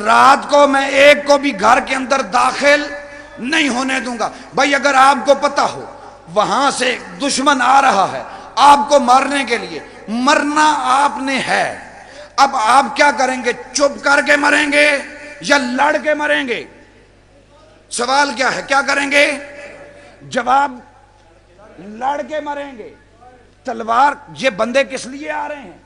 رات کو میں ایک کو بھی گھر کے اندر داخل نہیں ہونے دوں گا۔ بھائی اگر آپ کو پتا ہو وہاں سے دشمن آ رہا ہے آپ کو مارنے کے لیے، مرنا آپ نے ہے، اب آپ کیا کریں گے؟ چپ کر کے مریں گے یا لڑ کے مریں گے؟ سوال کیا ہے، کیا کریں گے؟ جواب لڑ کے مریں گے۔ تلوار، یہ بندے کس لیے آ رہے ہیں؟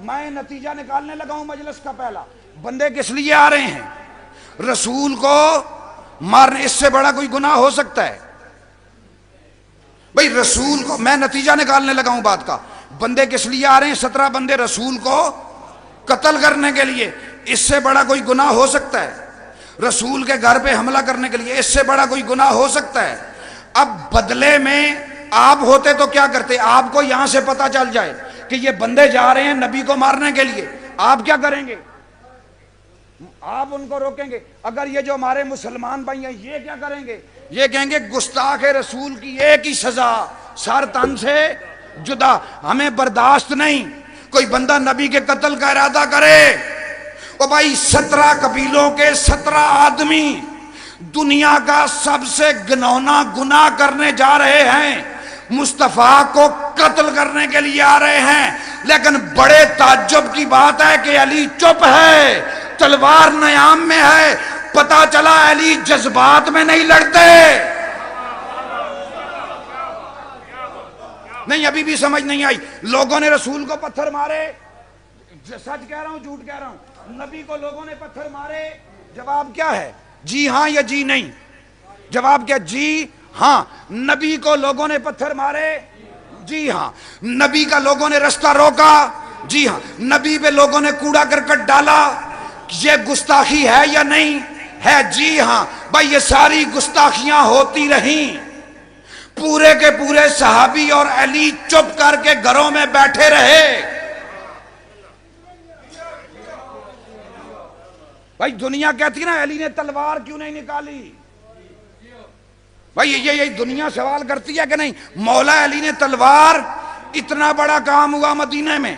میں نتیجہ نکالنے لگا ہوں مجلس کا پہلا، بندے کس لیے آ رہے ہیں؟ رسول کو مارنے، اس سے بڑا کوئی گناہ ہو سکتا ہے؟ بھئی رسول کو، میں نتیجہ نکالنے لگا ہوں بات کا، بندے کس لیے آ رہے ہیں؟ 17 بندے رسول کو قتل کرنے کے لیے، اس سے بڑا کوئی گناہ ہو سکتا ہے؟ رسول کے گھر پہ حملہ کرنے کے لیے، اس سے بڑا کوئی گناہ ہو سکتا ہے؟ اب بدلے میں آپ ہوتے تو کیا کرتے؟ آپ کو یہاں سے پتا چل جائے کہ یہ بندے جا رہے ہیں نبی کو مارنے کے لیے، آپ کیا کریں گے؟ آپ ان کو روکیں گے؟ اگر یہ جو ہمارے مسلمان بھائی ہیں یہ کیا کریں گے؟ یہ کہیں گے گستاخ رسول کی ایک ہی سزا، سر تن سے جدا، ہمیں برداشت نہیں کوئی بندہ نبی کے قتل کا ارادہ کرے۔ اور بھائی 17 قبیلوں کے 17 آدمی دنیا کا سب سے گنونا گناہ کرنے جا رہے ہیں، مصطفیٰ کو قتل کرنے کے لیے آ رہے ہیں، لیکن بڑے تعجب کی بات ہے کہ علی چپ ہے، تلوار نیام میں ہے۔ پتا چلا علی جذبات میں نہیں لڑتے۔ نہیں ابھی بھی سمجھ نہیں آئی، لوگوں نے رسول کو پتھر مارے، سچ کہہ رہا ہوں جھوٹ کہہ رہا ہوں، نبی کو لوگوں نے پتھر مارے، جواب کیا ہے؟ جی ہاں یا جی نہیں؟ جواب کیا؟ جی ہاں۔ نبی کو لوگوں نے پتھر مارے، جی ہاں۔ نبی کا لوگوں نے رستہ روکا، جی ہاں۔ نبی پہ لوگوں نے کوڑا کرکٹ ڈالا، یہ گستاخی ہے یا نہیں ہے؟ جی ہاں۔ بھائی یہ ساری گستاخیاں ہوتی رہیں، پورے کے پورے صحابی اور علی چپ کر کے گھروں میں بیٹھے رہے۔ بھائی دنیا کہتی نا علی نے تلوار کیوں نہیں نکالی؟ بھائی یہ دنیا سوال کرتی ہے کہ نہیں؟ مولا علی نے تلوار، اتنا بڑا کام ہوا مدینہ میں،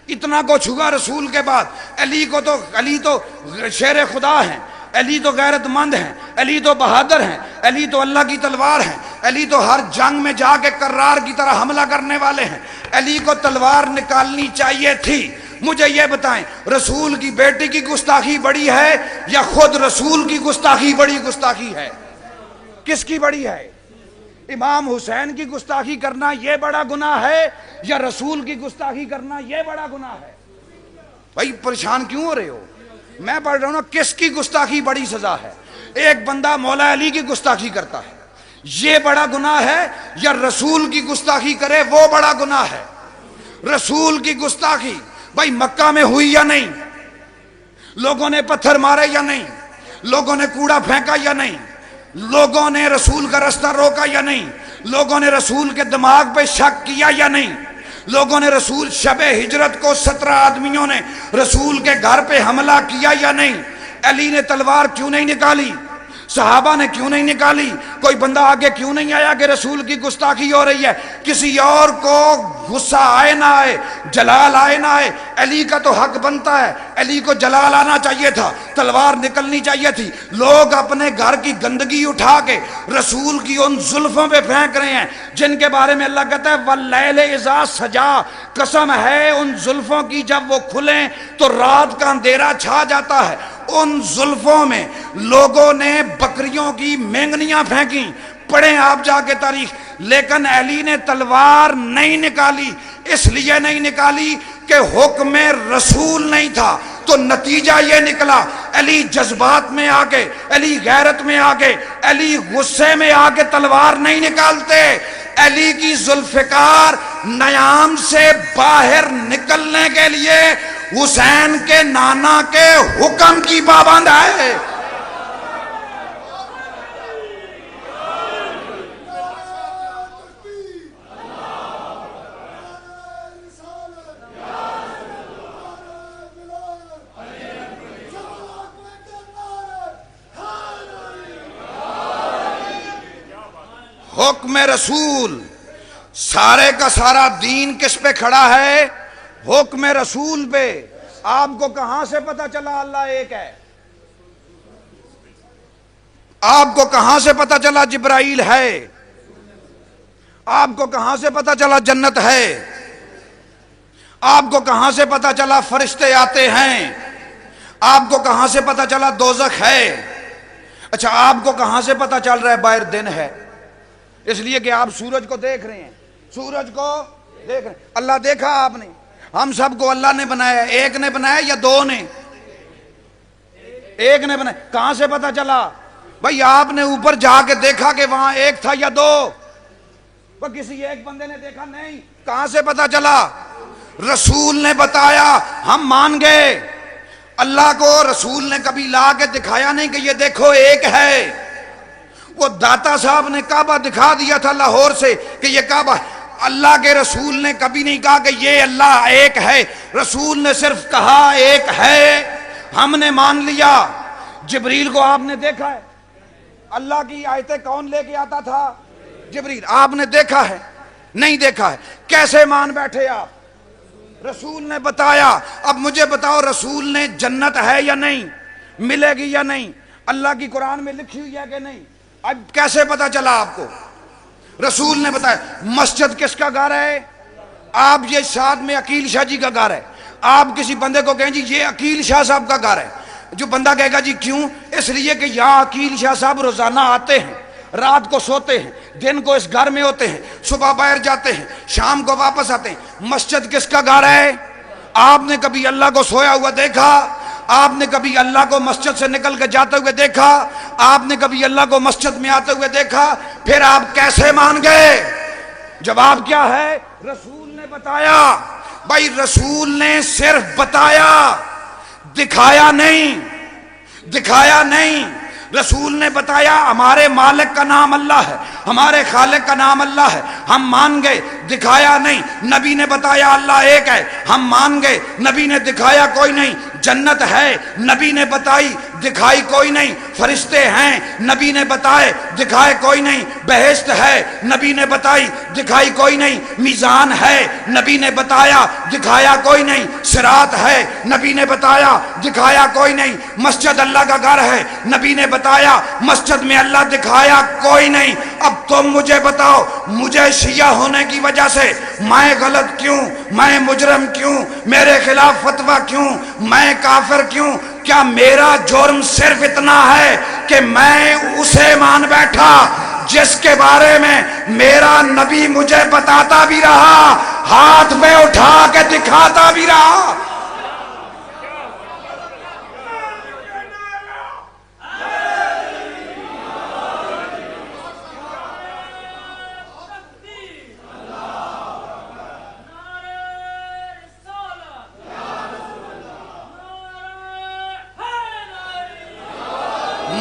اتنا کچھ ہوا رسول کے بعد، علی تو شیر خدا ہیں، علی تو غیرت مند ہیں، علی تو بہادر ہیں، علی تو اللہ کی تلوار ہیں، علی تو ہر جنگ میں جا کے کرار کی طرح حملہ کرنے والے ہیں، علی کو تلوار نکالنی چاہیے تھی۔ مجھے یہ بتائیں، رسول کی بیٹی کی گستاخی بڑی ہے یا خود رسول کی گستاخی بڑی گستاخی ہے؟ کس کی بڑی ہے؟ امام حسین کی گستاخی کرنا یہ بڑا گناہ ہے یا رسول کی گستاخی کرنا یہ بڑا گناہ ہے؟ بھائی پریشان کیوں ہو رہے ہو؟ میں پڑھ رہا ہوں نا، کس کی گستاخی بڑی سزا ہے؟ ایک بندہ مولا علی کی گستاخی کرتا ہے، یہ بڑا گناہ ہے، یا رسول کی گستاخی کرے وہ بڑا گناہ ہے؟ رسول کی گستاخی بھائی مکہ میں ہوئی یا نہیں؟ لوگوں نے پتھر مارے یا نہیں؟ لوگوں نے کوڑا پھینکا یا نہیں؟ لوگوں نے رسول کا رستہ روکا یا نہیں؟ لوگوں نے رسول کے دماغ پہ شک کیا یا نہیں؟ لوگوں نے رسول شب ہجرت کو 17 آدمیوں نے رسول کے گھر پہ حملہ کیا یا نہیں؟ علی نے تلوار کیوں نہیں نکالی؟ صحابہ نے کیوں نہیں نکالی؟ کوئی بندہ آگے کیوں نہیں آیا کہ رسول کی گستاخی ہو رہی ہے؟ کسی اور کو غصہ آئے نہ آئے، جلال آئے نہ آئے، علی کا تو حق بنتا ہے، علی کو جلال آنا چاہیے تھا، تلوار نکلنی چاہیے تھی۔ لوگ اپنے گھر کی گندگی اٹھا کے رسول کی ان زلفوں پہ پھینک رہے ہیں جن کے بارے میں اللہ کہتا ہے واللیل اذا سجا، قسم ہے ان زلفوں کی جب وہ کھلیں تو رات کا اندھیرا چھا جاتا ہے۔ ان زلفوں میں لوگوں نے بکریوں کی مینگنیاں پھینکی، پڑھیں آپ جا کے تاریخ، لیکن علی نے تلوار نہیں نکالی۔ اس لیے نہیں نکالی کہ حکم رسول نہیں تھا، تو نتیجہ یہ نکلا علی جذبات میں آ کے، علی غیرت میں آ کے، علی غصے میں آ کے تلوار نہیں نکالتے۔ علی کی ذوالفقار نیام سے باہر نکلنے کے لیے حسین کے نانا کے حکم کی پابند ہے۔ حکم رسول، سارے کا سارا دین کس پہ کھڑا ہے؟ حکم رسول پہ۔ آپ کو کہاں سے پتا چلا اللہ ایک ہے؟ آپ کو کہاں سے پتا چلا جبرائیل ہے؟ آپ کو کہاں سے پتا چلا جنت ہے؟ آپ کو کہاں سے پتا چلا فرشتے آتے ہیں؟ آپ کو کہاں سے پتا چلا دوزخ ہے؟ اچھا آپ کو کہاں سے پتا چل رہا ہے باہر دن ہے؟ اس لیے کہ آپ سورج کو دیکھ رہے ہیں، سورج کو دیکھ رہے ہیں۔ اللہ دیکھا آپ نے؟ ہم سب کو اللہ نے بنایا، ایک نے بنایا یا دو نے؟ ایک نے بنایا۔ کہاں سے پتا چلا؟ بھائی آپ نے اوپر جا کے دیکھا کہ وہاں ایک تھا یا دو؟ وہ کسی ایک بندے نے دیکھا نہیں۔ کہاں سے پتا چلا؟ رسول نے بتایا، ہم مان گئے۔ اللہ کو رسول نے کبھی لا کے دکھایا نہیں کہ یہ دیکھو ایک ہے۔ وہ داتا صاحب نے کعبہ دکھا دیا تھا لاہور سے کہ یہ کعبہ ہے۔ اللہ کے رسول نے کبھی نہیں کہا کہ یہ اللہ ایک ہے، رسول نے صرف کہا ایک ہے، ہم نے مان لیا۔ جبریل کو آپ نے دیکھا ہے؟ اللہ کی آیتیں کون لے کے آتا تھا؟ جبریل۔ آپ نے دیکھا ہے؟ نہیں دیکھا ہے، کیسے مان بیٹھے آپ؟ رسول نے بتایا۔ اب مجھے بتاؤ رسول نے جنت ہے یا نہیں، ملے گی یا نہیں، اللہ کی قرآن میں لکھی ہوئی ہے کہ نہیں؟ اب کیسے پتا چلا آپ کو؟ رسول نے بتایا۔ مسجد کس کا گھر ہے؟ آپ یہ ساتھ میں عقیل شاہ جی کا گھر ہے۔ آپ کسی بندے کو کہیں جی یہ عقیل شاہ صاحب کا گھر ہے، جو بندہ کہے گا جی کیوں؟ اس لیے کہ یہاں عقیل شاہ صاحب روزانہ آتے ہیں، رات کو سوتے ہیں، دن کو اس گھر میں ہوتے ہیں، صبح باہر جاتے ہیں، شام کو واپس آتے ہیں۔ مسجد کس کا گھر ہے؟ آپ نے کبھی اللہ کو سویا ہوا دیکھا؟ آپ نے کبھی اللہ کو مسجد سے نکل کے جاتے ہوئے دیکھا؟ آپ نے کبھی اللہ کو مسجد میں آتے ہوئے دیکھا؟ پھر آپ کیسے مان گئے؟ جواب کیا ہے؟ رسول نے بتایا۔ بھائی رسول نے صرف بتایا، دکھایا نہیں، دکھایا نہیں۔ رسول نے بتایا ہمارے مالک کا نام اللہ ہے، ہمارے خالق کا نام اللہ ہے، ہم مان گئے، دکھایا نہیں۔ نبی نے بتایا اللہ ایک ہے، ہم مان گئے، نبی نے دکھایا کوئی نہیں۔ جنت ہے، نبی نے بتائی، دکھائی کوئی نہیں، فرشتے ہیں نبی نے بتائے دکھائے کوئی نہیں، بہشت ہے نبی نے بتائی دکھائی کوئی نہیں، میزان ہے نبی نے بتایا دکھایا کوئی نہیں، صراط ہے نبی نے بتایا دکھایا کوئی نہیں، مسجد اللہ کا گھر ہے نبی نے بتایا مسجد میں اللہ دکھایا کوئی نہیں۔ اب تم مجھے بتاؤ، مجھے شیعہ ہونے کی وجہ سے میں غلط کیوں، میں مجرم کیوں، میرے خلاف فتویٰ کیوں، میں کافر کیوں؟ کیا میرا جرم صرف اتنا ہے کہ میں اسے مان بیٹھا جس کے بارے میں میرا نبی مجھے بتاتا بھی رہا، ہاتھ پہ اٹھا کے دکھاتا بھی رہا؟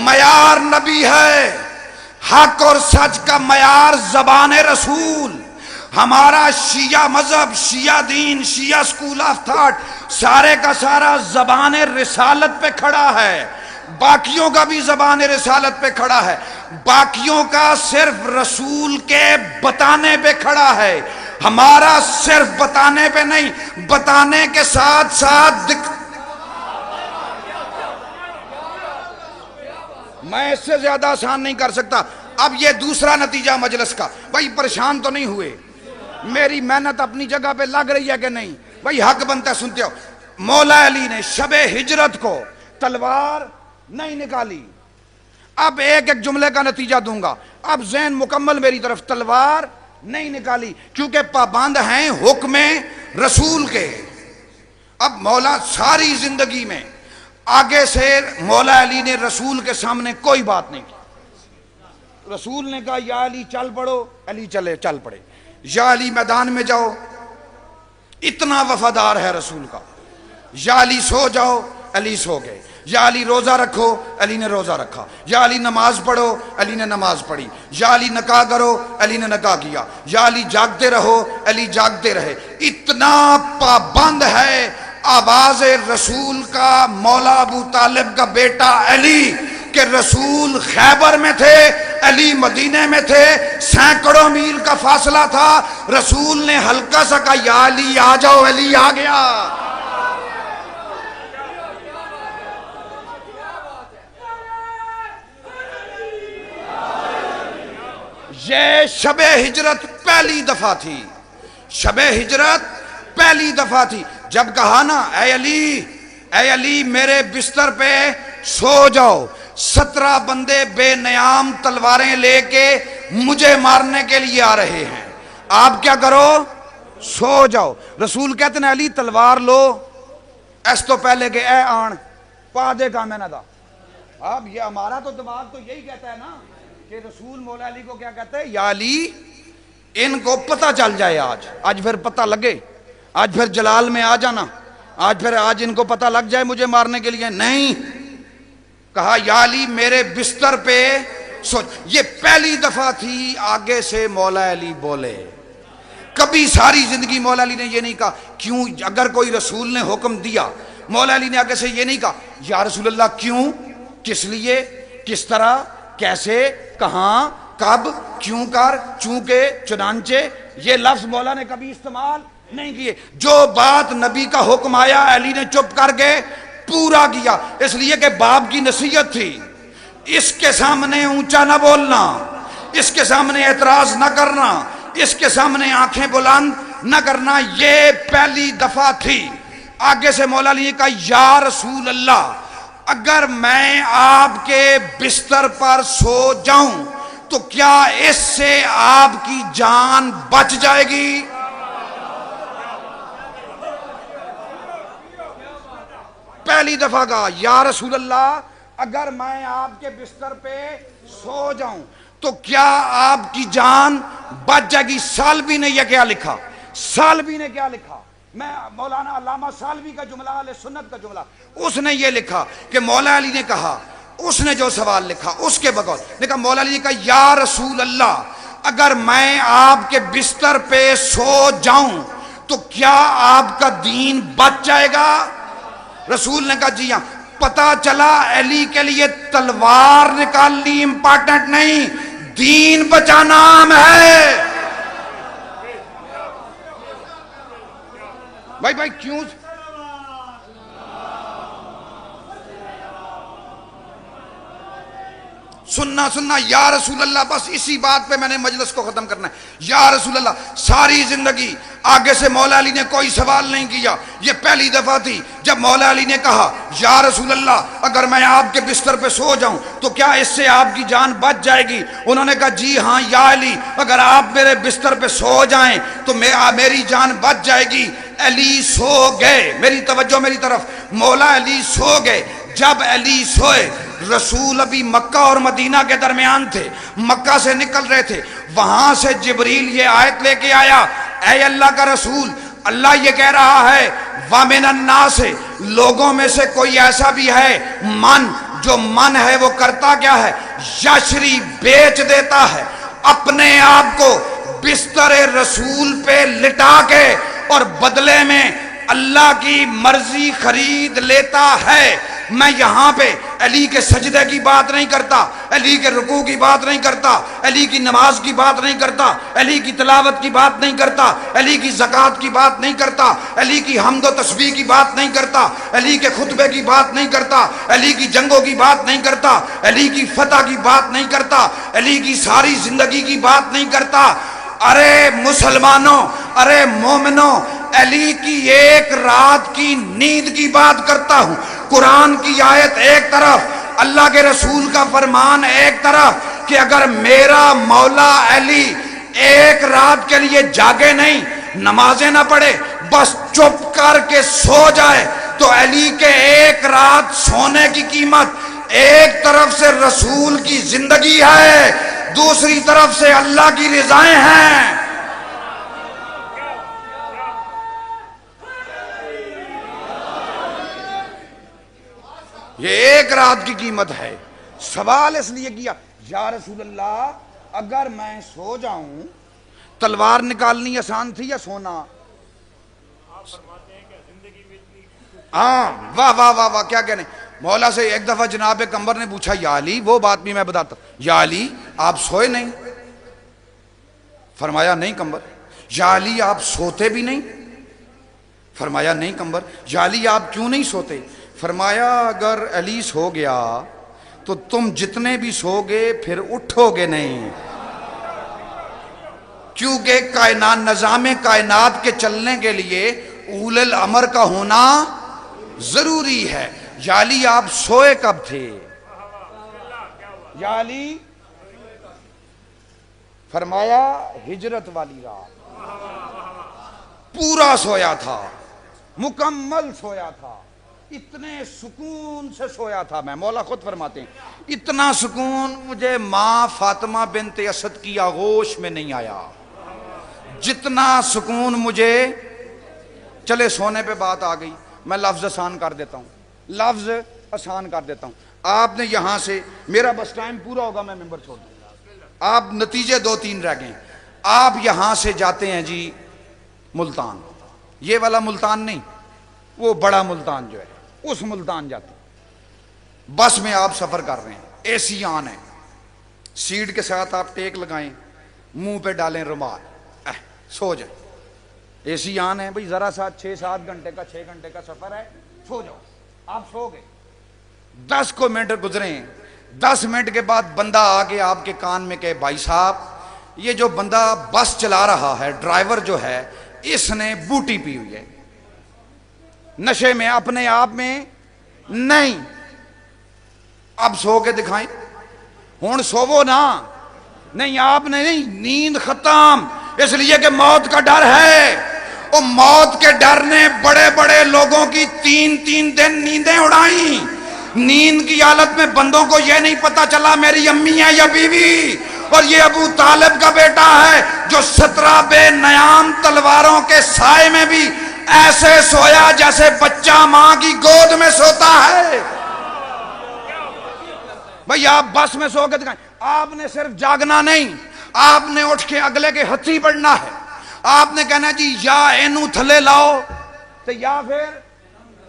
معیار نبی ہے، حق اور سچ کا معیار زبان رسول۔ ہمارا شیعہ مذہب، شیعہ دین، شیعہ سکول آف تھاٹ سارے کا سارا زبان رسالت پہ کھڑا ہے، باقیوں کا بھی زبان رسالت پہ کھڑا ہے، باقیوں کا صرف رسول کے بتانے پہ کھڑا ہے، ہمارا صرف بتانے پہ نہیں، بتانے کے ساتھ ساتھ میں اس سے زیادہ آسان نہیں کر سکتا۔ اب یہ دوسرا نتیجہ مجلس کا، بھائی پریشان تو نہیں ہوئے؟ میری محنت اپنی جگہ پہ لگ رہی ہے کہ نہیں؟ بھائی حق بنتا ہے، سنتے ہو۔ مولا علی نے شب ہجرت کو تلوار نہیں نکالی۔ اب ایک ایک جملے کا نتیجہ دوں گا، اب ذہن مکمل میری طرف۔ تلوار نہیں نکالی کیونکہ پابند ہیں حکم رسول کے۔ اب مولا ساری زندگی میں آگے سے مولا علی نے رسول کے سامنے کوئی بات نہیں کی۔ رسول نے کہا یا علی چل پڑو، علی چل پڑے، یا علی میدان میں جاؤ، اتنا وفادار ہے رسول کا۔ یا علی سو جاؤ، علی سو گئے۔ یا علی روزہ رکھو، علی نے روزہ رکھا۔ یا علی نماز پڑھو، علی نے نماز پڑھی۔ یا علی نکاح کرو، علی نے نکاح کیا۔ یا علی جاگتے رہو، علی جاگتے رہے۔ اتنا پابند ہے آواز رسول کا مولا ابو طالب کا بیٹا علی کہ رسول خیبر میں تھے، علی مدینے میں تھے، سینکڑوں میل کا فاصلہ تھا، رسول نے ہلکا سا کہا یا علی آ جاؤ، علی آ گیا۔ یہ شب ہجرت پہلی دفعہ تھی، شب ہجرت پہلی دفعہ تھی جب کہا نا اے علی میرے بستر پہ سو جاؤ، 17 بندے بے نیام تلواریں لے کے مجھے مارنے کے لیے آ رہے ہیں، آپ کیا کرو؟ سو جاؤ۔ رسول کہتے ہیں علی تلوار لو، اس تو پہلے کہ اے آن پا دے کا میں نہ دا۔ اب یہ ہمارا تو دماغ تو یہی کہتا ہے نا کہ رسول مولا علی کو کیا کہتے ہیں؟ یا علی ان کو پتہ چل جائے، آج پھر پتہ لگے، آج پھر جلال میں آ جانا، آج ان کو پتہ لگ جائے مجھے مارنے کے لیے۔ نہیں، کہا یا علی میرے بستر پہ سوچ۔ یہ پہلی دفعہ تھی آگے سے مولا علی بولے۔ کبھی ساری زندگی مولا علی نے یہ نہیں کہا کیوں، اگر کوئی رسول نے حکم دیا مولا علی نے آگے سے یہ نہیں کہا یا رسول اللہ کیوں، کس لیے، کس طرح، کیسے، کہاں، کب، کیوں کر، چونکہ، چنانچہ، یہ لفظ مولا نے کبھی استعمال نہیں کیے۔ جو بات نبی کا حکم آیا علی نے چپ کر کے پورا کیا، اس لیے کہ باپ کی نصیحت تھی، اس کے سامنے اونچا نہ بولنا، اس کے سامنے اعتراض نہ کرنا، اس کے سامنے آنکھیں بلند نہ کرنا۔ یہ پہلی دفعہ تھی آگے سے مولا علی نے کہا یا رسول اللہ اگر میں آپ کے بستر پر سو جاؤں تو کیا اس سے آپ کی جان بچ جائے گی؟ پہلی دفعہ کہا یا رسول اللہ اگر میں آپ کے بستر پہ سو جاؤں تو کیا آپ کی جان بچ جائے گی؟ سالبی نے یہ کیا لکھا، سالبی نے کیا لکھا، میں مولانا علامہ سالبی کا جملہ، اہل سنت کا جملہ، اس نے یہ لکھا کہ مولا علی نے کہا، اس نے جو سوال لکھا اس کے بغور نے کہا مولا علی نے کہا یا رسول اللہ اگر میں آپ کے بستر پہ سو جاؤں تو کیا آپ کا دین بچ جائے گا؟ رسول نے کہا جی ہاں۔ پتا چلا علی کے لیے تلوار نکالنی امپورٹنٹ نہیں، دین بچانا اہم ہے۔ بھائی کیوں سننا یا رسول اللہ، بس اسی بات پہ میں نے مجلس کو ختم کرنا ہے۔ یا رسول اللہ، ساری زندگی آگے سے مولا علی نے کوئی سوال نہیں کیا، یہ پہلی دفعہ تھی جب مولا علی نے کہا یا رسول اللہ اگر میں آپ کے بستر پہ سو جاؤں تو کیا اس سے آپ کی جان بچ جائے گی؟ انہوں نے کہا جی ہاں یا علی، اگر آپ میرے بستر پہ سو جائیں تو میری جان بچ جائے گی۔ علی سو گئے، میری توجہ میری طرف، مولا علی سو گئے۔ جب علی سوئے، رسول ابھی مکہ اور مدینہ کے درمیان تھے، مکہ سے نکل رہے تھے، وہاں سے جبریل یہ آیت لے کے آیا، اے اللہ کا رسول، اللہ یہ کہہ رہا ہے وَمِنَ النَّاسِ، لوگوں میں سے کوئی ایسا بھی ہے من، جو من ہے وہ کرتا کیا ہے؟ یشری، بیچ دیتا ہے اپنے آپ کو بستر رسول پہ لٹا کے، اور بدلے میں اللہ کی مرضی خرید لیتا ہے۔ میں یہاں پہ علی کے سجدے کی بات نہیں کرتا، علی کے رکوع کی بات نہیں کرتا، علی کی نماز کی بات نہیں کرتا، علی کی تلاوت کی بات نہیں کرتا، علی کی زکوٰۃ کی بات نہیں کرتا، علی کی حمد و تسبیح کی بات نہیں کرتا، علی کے خطبے کی بات نہیں کرتا، علی کی جنگوں کی بات نہیں کرتا، علی کی فتح کی بات نہیں کرتا، علی کی ساری زندگی کی بات نہیں کرتا۔ ارے مسلمانوں، ارے مومنوں، علی کی ایک رات کی نیند کی بات کرتا ہوں۔ قرآن کی آیت ایک طرف، اللہ کے رسول کا فرمان ایک طرف، کہ اگر میرا مولا علی ایک رات کے لیے جاگے نہیں، نمازیں نہ پڑھے، بس چپ کر کے سو جائے، تو علی کے ایک رات سونے کی قیمت ایک طرف سے رسول کی زندگی ہے، دوسری طرف سے اللہ کی رضائیں ہیں۔ یہ ایک رات کی قیمت ہے۔ سوال اس لیے کیا یا رسول اللہ اگر میں سو جاؤں، تلوار نکالنی آسان تھی یا سونا؟ ہاں، واہ واہ واہ واہ، کیا کہنے۔ مولا سے ایک دفعہ جناب قمر نے پوچھا یا علی، وہ بات بھی میں بتاتا، یا علی آپ سوئے نہیں؟ فرمایا نہیں قمر۔ یا علی آپ سوتے بھی نہیں؟ فرمایا نہیں قمر۔ یا علی آپ کیوں نہیں سوتے؟ فرمایا اگر علی سو گیا تو تم جتنے بھی سو گے پھر اٹھو گے نہیں، کیونکہ کائنات، نظام کائنات کے چلنے کے لیے اول الامر کا ہونا ضروری ہے۔ یا علی آپ سوئے کب تھے؟ یا علی فرمایا ہجرت والی رات پورا سویا تھا، مکمل سویا تھا، اتنے سکون سے سویا تھا میں۔ مولا خود فرماتے ہیں اتنا سکون مجھے ماں فاطمہ بنت اسد کی آغوش میں نہیں آیا جتنا سکون مجھے۔ چلے سونے پہ بات آ گئی، میں لفظ آسان کر دیتا ہوں، لفظ آسان کر دیتا ہوں۔ آپ نے یہاں سے، میرا بس ٹائم پورا ہوگا میں ممبر چھوڑ دوں، آپ نتیجے 2-3 رہ گئے۔ آپ یہاں سے جاتے ہیں جی ملتان، یہ والا ملتان نہیں، وہ بڑا ملتان جو ہے، اس ملتان جاتے ہیں۔ بس میں آپ سفر کر رہے ہیں، اے سی آن ہے، سیٹ کے ساتھ آپ ٹیک لگائیں، منہ پہ ڈالیں رومال، سو جائیں۔ اے سی آن ہے بھئی، ذرا سا 6-7 گھنٹے کا 6 گھنٹے کا سفر ہے، سو جاؤ۔ آپ سو گئے، 10 کو منٹ گزرے ہیں، 10 منٹ کے بعد بندہ آگے آپ کے کان میں کہے بھائی صاحب یہ جو بندہ بس چلا رہا ہے، ڈرائیور جو ہے، اس نے بوٹی پی ہوئی ہے، نشے میں، اپنے آپ میں نہیں۔ اب سو کے دکھائیں، ہون سوو نا، نہیں آپ نے نہیں، نیند ختم، اس لیے کہ موت کا ڈر ہے۔ اور موت کے ڈر نے بڑے بڑے لوگوں کی 3-3 دن نیندیں اڑائیں۔ نیند کی حالت میں بندوں کو یہ نہیں پتا چلا میری امی ہے یا بیوی، اور یہ ابو طالب کا بیٹا ہے جو 17 بے نیام تلواروں کے سائے میں بھی ایسے سویا جیسے بچہ ماں کی گود میں سوتا ہے۔ بھئی آپ بس میں سو کے دکھائیں، آپ نے صرف جاگنا نہیں، آپ نے اٹھ کے اگلے کے ہتھی پڑھنا ہے۔ آپ نے کہنا جی یا اینو تھلے لاؤ، تو یا پھر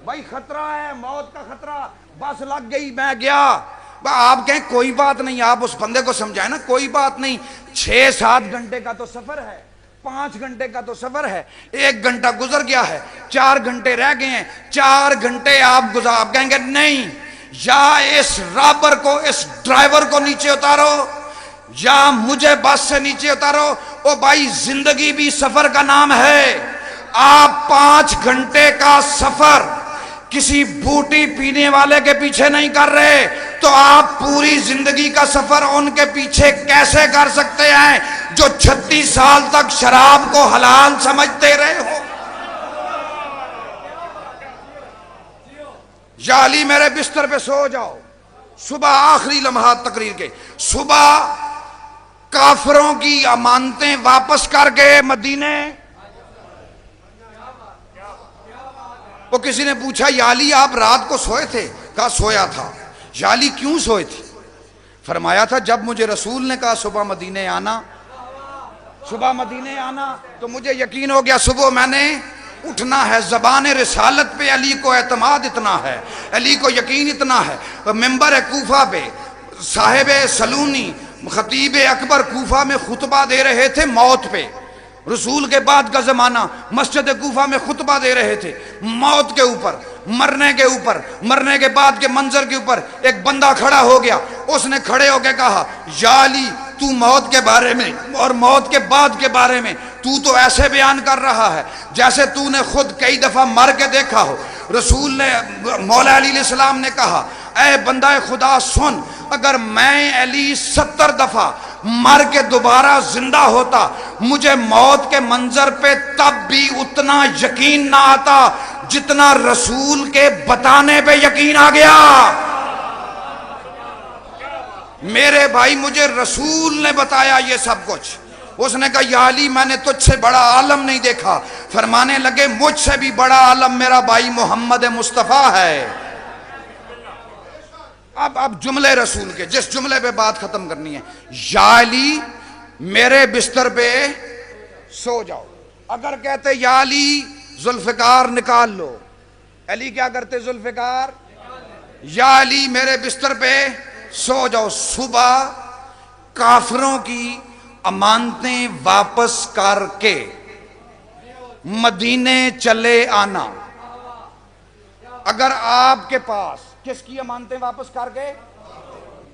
بھائی خطرہ ہے، موت کا خطرہ، بس لگ گئی، میں گیا۔ آپ کہیں کوئی بات نہیں، آپ اس بندے کو سمجھائیں نا کوئی بات نہیں، 6-7 گھنٹے کا تو سفر ہے، 5 گھنٹے کا تو سفر ہے، 1 گھنٹہ گزر گیا ہے، 4 گھنٹے رہ گئے ہیں، 4 گھنٹے آپ گزار، آپ کہیں گے نہیں، یا اس رابر کو، اس ڈرائیور کو نیچے اتارو یا مجھے بس سے نیچے اتارو۔ او بھائی زندگی بھی سفر کا نام ہے۔ آپ 5 گھنٹے کا سفر کسی بوٹی پینے والے کے پیچھے نہیں کر رہے، تو آپ پوری زندگی کا سفر ان کے پیچھے کیسے کر سکتے ہیں جو 36 سال تک شراب کو حلال سمجھتے رہے ہو؟ یا علی میرے بستر پہ سو جاؤ، صبح آخری لمحات تقریر کے، صبح کافروں کی امانتیں واپس کر کے مدینے۔ وہ کسی نے پوچھا یا علی آپ رات کو سوئے تھے؟ کہا سویا تھا۔ یا علی کیوں سوئے تھے؟ فرمایا تھا جب مجھے رسول نے کہا صبح مدینے آنا، صبح مدینے آنا، تو مجھے یقین ہو گیا صبح میں نے اٹھنا ہے۔ زبان رسالت پہ علی کو اعتماد اتنا ہے، علی کو یقین اتنا ہے۔ ممبر کوفہ پہ صاحب سلونی خطیب اکبر کوفہ میں خطبہ دے رہے تھے موت پہ، رسول کے بعد کا زمانہ، مسجد کوفہ میں خطبہ دے رہے تھے موت کے اوپر، مرنے کے اوپر، مرنے کے بعد کے منظر کے اوپر۔ ایک بندہ کھڑا ہو گیا، اس نے کھڑے ہو کے کہا یا علی تو موت کے بارے میں اور موت کے بعد کے بارے میں تو ایسے بیان کر رہا ہے جیسے تو نے خود کئی دفعہ مر کے دیکھا ہو۔ رسول نے، مولا علی علیہ السلام نے کہا اے بندہ خدا سن، اگر میں علی 70 دفعہ مر کے دوبارہ زندہ ہوتا، مجھے موت کے منظر پہ تب بھی اتنا یقین نہ آتا جتنا رسول کے بتانے پہ یقین آ گیا۔ میرے بھائی مجھے رسول نے بتایا یہ سب کچھ۔ اس نے کہا یا علی میں نے تجھ سے بڑا عالم نہیں دیکھا۔ فرمانے لگے مجھ سے بھی بڑا عالم میرا بھائی محمد مصطفیٰ ہے۔ اب جملے رسول کے، جس جملے پہ بات ختم کرنی ہے، یا علی میرے بستر پہ سو جاؤ۔ اگر کہتے یا علی ذوالفقار نکال لو، علی کیا کرتے؟ ذوالفقار۔ یا علی میرے بستر پہ سو جاؤ، صبح کافروں کی امانتیں واپس کر کے مدینے چلے آنا۔ اگر آپ کے پاس کس کی امانتیں واپس کر کے؟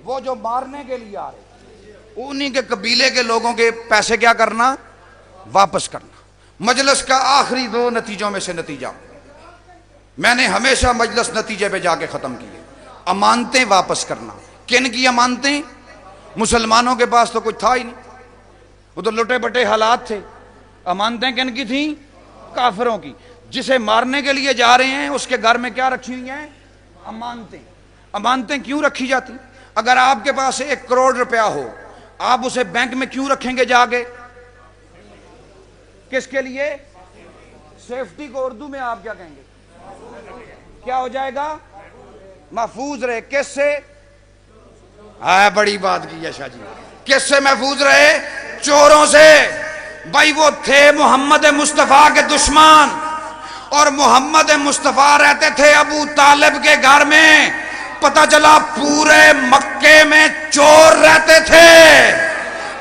وہ جو مارنے کے لیے آ رہے، انہی کے قبیلے کے لوگوں کے پیسے کیا کرنا؟ واپس کرنا۔ مجلس کا آخری 2 نتیجوں میں سے نتیجہ میں نے ہمیشہ مجلس نتیجے پہ جا کے ختم کیے، امانتیں واپس کرنا۔ کن کی امانتیں؟ مسلمانوں کے پاس تو کچھ تھا ہی نہیں، وہ تو لٹے بٹے حالات تھے۔ امانتیں کن کی تھیں؟ کافروں کی۔ جسے مارنے کے لیے جا رہے ہیں اس کے گھر میں کیا رکھی ہوئی ہیں؟ امانتیں۔ امانتیں کیوں رکھی جاتی؟ اگر آپ کے پاس 1 کروڑ روپیہ ہو، آپ اسے بینک میں کیوں رکھیں گے جا کے؟ کس کے لیے؟ سیفٹی کو اردو میں آپ کیا کہیں گے؟ کیا ہو جائے گا؟ محفوظ رہے۔ کس سے؟ بڑی بات کی ہے شاہ جی، کس سے محفوظ رہے؟ چوروں سے۔ بھائی وہ تھے محمد مصطفیٰ کے دشمن، اور محمد مصطفیٰ رہتے تھے ابو طالب کے گھر میں۔ پتہ چلا پورے مکے میں چور رہتے تھے،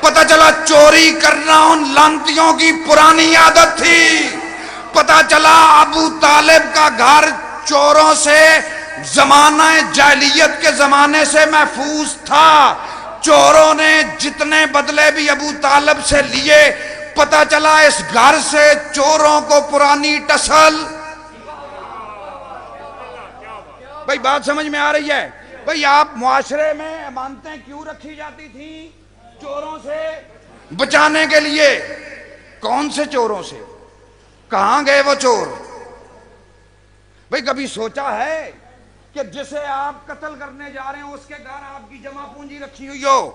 پتہ چلا چوری کرنا ان لانتیوں کی پرانی عادت تھی۔ پتہ چلا ابو طالب کا گھر چوروں سے زمانہ جاہلیت کے زمانے سے محفوظ تھا۔ چوروں نے جتنے بدلے بھی ابو طالب سے لیے، پتہ چلا اس گھر سے چوروں کو پرانی ٹسل۔ بھائی بات سمجھ میں آ رہی ہے؟ بھئی آپ معاشرے میں امانتیں کیوں رکھی جاتی تھیں؟ چوروں سے بچانے کے لیے۔ کون سے چوروں سے؟ کہاں گئے وہ چور؟ بھئی کبھی سوچا ہے کہ جسے آپ قتل کرنے جا رہے ہیں اس کے گھر آپ کی جمع پونجی رکھی ہوئی ہو،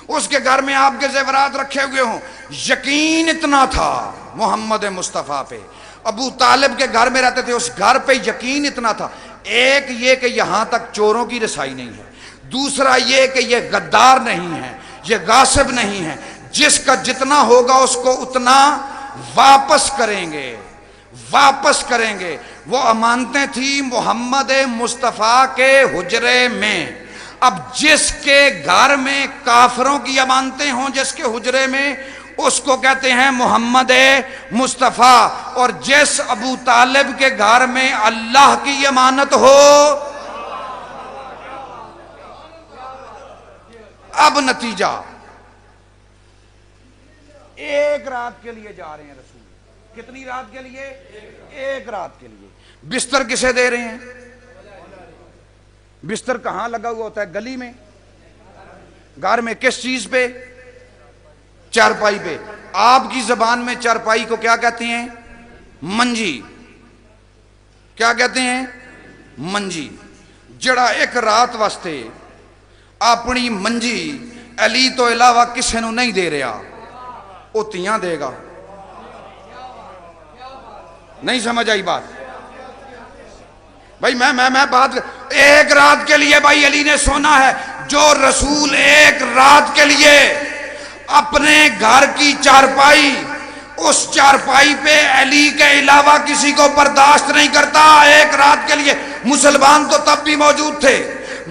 اس کے گھر میں آپ کے زیورات رکھے ہوئے ہوں؟ یقین اتنا تھا محمد مصطفیٰ پہ، ابو طالب کے گھر میں رہتے تھے، اس گھر پہ یقین اتنا تھا۔ ایک یہ کہ یہاں تک چوروں کی رسائی نہیں ہے، دوسرا یہ کہ یہ غدار نہیں ہے، یہ غاصب نہیں ہے، جس کا جتنا ہوگا اس کو اتنا واپس کریں گے۔ واپس کریں گے۔ وہ امانتیں تھیں محمد مصطفیٰ کے حجرے میں۔ اب جس کے گھر میں کافروں کی امانتیں ہوں، جس کے حجرے میں، اس کو کہتے ہیں محمد مصطفیٰ، اور جس ابو طالب کے گھر میں اللہ کی امانت ہو۔ اب نتیجہ، ایک رات کے لیے جا رہے ہیں رسول، کتنی رات کے لیے؟ ایک رات کے لیے۔ بستر کسے دے رہے ہیں؟ بستر کہاں لگا ہوا ہوتا ہے؟ گلی میں، گھر میں، کس چیز پہ؟ چارپائی پہ۔ آپ کی زبان میں چارپائی کو کیا کہتے ہیں؟ منجی۔ کیا کہتے ہیں؟ منجی۔ جڑا ایک رات واسطے اپنی منجی علی تو علاوہ کسے نو نہیں دے رہا، وہ تیاں دے گا۔ نہیں سمجھ آئی بات؟ بھائی میں بات، ایک رات کے لیے بھائی علی نے سونا ہے۔ جو رسول ایک رات کے لیے اپنے گھر کی چارپائی، اس چارپائی پہ علی کے علاوہ کسی کو برداشت نہیں کرتا، ایک رات کے لیے۔ مسلمان تو تب بھی موجود تھے،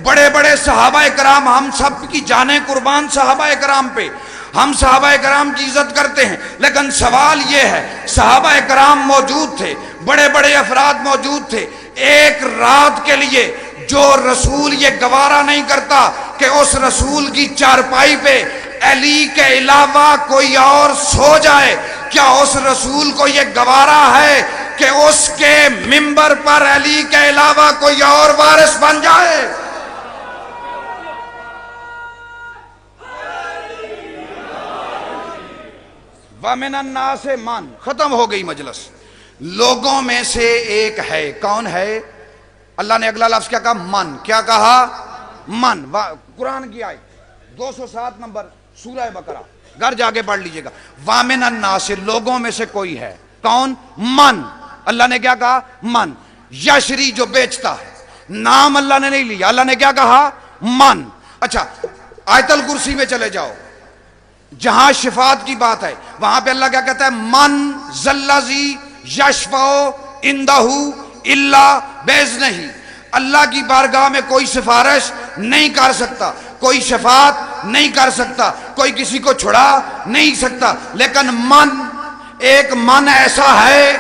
بڑے بڑے صحابہ کرام، ہم سب کی جانیں قربان صحابہ کرام پہ، ہم صحابہ کرام کی عزت کرتے ہیں، لیکن سوال یہ ہے صحابہ کرام موجود تھے، بڑے بڑے افراد موجود تھے، ایک رات کے لیے جو رسول یہ گوارا نہیں کرتا کہ اس رسول کی چارپائی پہ علی کے علاوہ کوئی اور سو جائے، کیا اس رسول کو یہ گوارا ہے کہ اس کے منبر پر علی کے علاوہ کوئی اور وارث بن جائے؟ وَمِنَ النَّاسِ مَن، ختم ہو گئی مجلس۔ لوگوں میں سے ایک ہے، کون ہے؟ اللہ نے اگلا لفظ کیا کہا؟ من۔ کیا کہا؟ من۔ قرآن کی آیت 207 نمبر سورہ بقرہ، گھر جا کے پڑھ لیجئے گا۔ وَمِنَ النَّاسِ، لوگوں میں سے کوئی ہے، کون؟ من۔ اللہ نے کیا کہا؟ من۔ یشری، جو بیچتا ہے، نام اللہ نے نہیں لیا، اللہ نے کیا کہا؟ من۔ اچھا، آیت الکرسی میں چلے جاؤ، جہاں شفاعت کی بات ہے، وہاں پہ اللہ کیا کہتا ہے؟ من ذلذی یشفع عندہ الا باذنہ۔ اللہ کی بارگاہ میں کوئی سفارش نہیں کر سکتا، کوئی شفاعت نہیں کر سکتا، کوئی کسی کو چھڑا نہیں سکتا، لیکن من، ایک من ایسا ہے،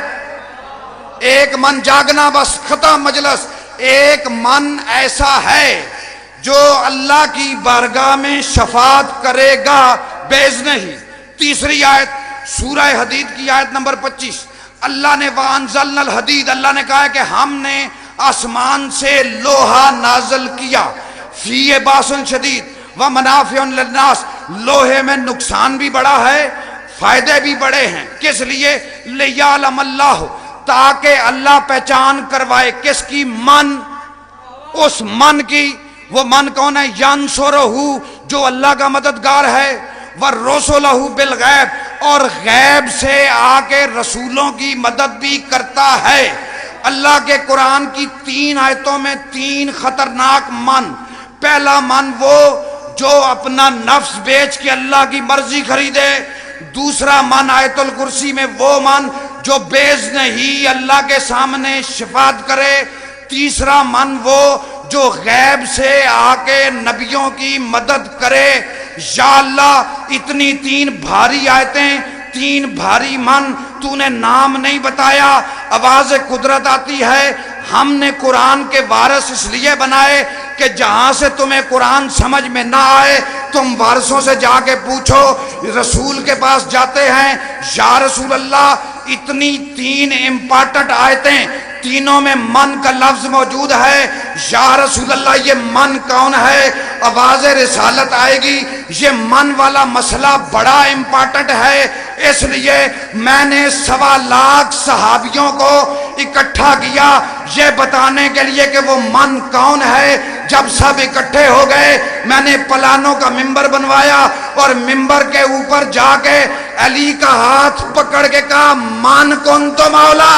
ایک من، جاگنا بس، ختم مجلس۔ ایک من ایسا ہے جو اللہ کی بارگاہ میں شفاعت کرے گا باذنہ ہی۔ تیسری آیت سورہ حدید کی آیت نمبر 25، اللہ نے وَأَنزَلْنَا الْحَدِيدَ، اللہ نے کہا ہے کہ ہم نے آسمان سے لوہا نازل کیا، فِيهِ بَأْسٌ شَدِيدٌ وَمَنَافِعٌ لِلنَّاسِ، لوہے میں نقصان بھی بڑا ہے، فائدے بھی بڑے ہیں۔ کس لیے؟ لِيَعْلَمَ اللَّهُ، تاکہ اللہ پہچان کروائے، کس کی؟ من، اس من کی۔ وہ من کون ہے؟ ینصرہ، جو اللہ کا مددگار ہے، وَالرُّسُلَهُ بِالْغَیب، اور غیب سے آ کے رسولوں کی مدد بھی کرتا ہے۔ اللہ کے قرآن کی 3 آیتوں میں 3 خطرناک من۔ پہلا من وہ جو اپنا نفس بیچ کے اللہ کی مرضی خریدے، دوسرا من آیت الکرسی میں وہ من جو باذنہ ہی اللہ کے سامنے شفاعت کرے، تیسرا من وہ جو غیب سے آ کے نبیوں کی مدد کرے۔ یا اللہ، اتنی 3 بھاری آیتیں، 3 بھاری من، تو نے نام نہیں بتایا، آواز قدرت آتی ہے۔ ہم نے قرآن کے وارث اس لیے بنائے کہ جہاں سے تمہیں قرآن سمجھ میں نہ آئے، تم وارثوں سے جا کے پوچھو، رسول کے پاس جاتے ہیں، یا رسول اللہ، اتنی 3 امپارٹنٹ آیتیں، تینوں میں من کا لفظ موجود ہے، یا رسول اللہ یہ من کون ہے؟ آواز رسالت آئے گی۔ یہ من والا مسئلہ بڑا امپارٹنٹ ہے، اس لیے میں نے 1.25 لاکھ صحابیوں کو اکٹھا کیا یہ بتانے کے لیے کہ وہ من کون ہے۔ جب سب اکٹھے ہو گئے، میں نے پلانوں کا ممبر بنوایا اور ممبر کے اوپر جا کے علی کا ہاتھ پکڑ کے کہا، من کنت مولا۔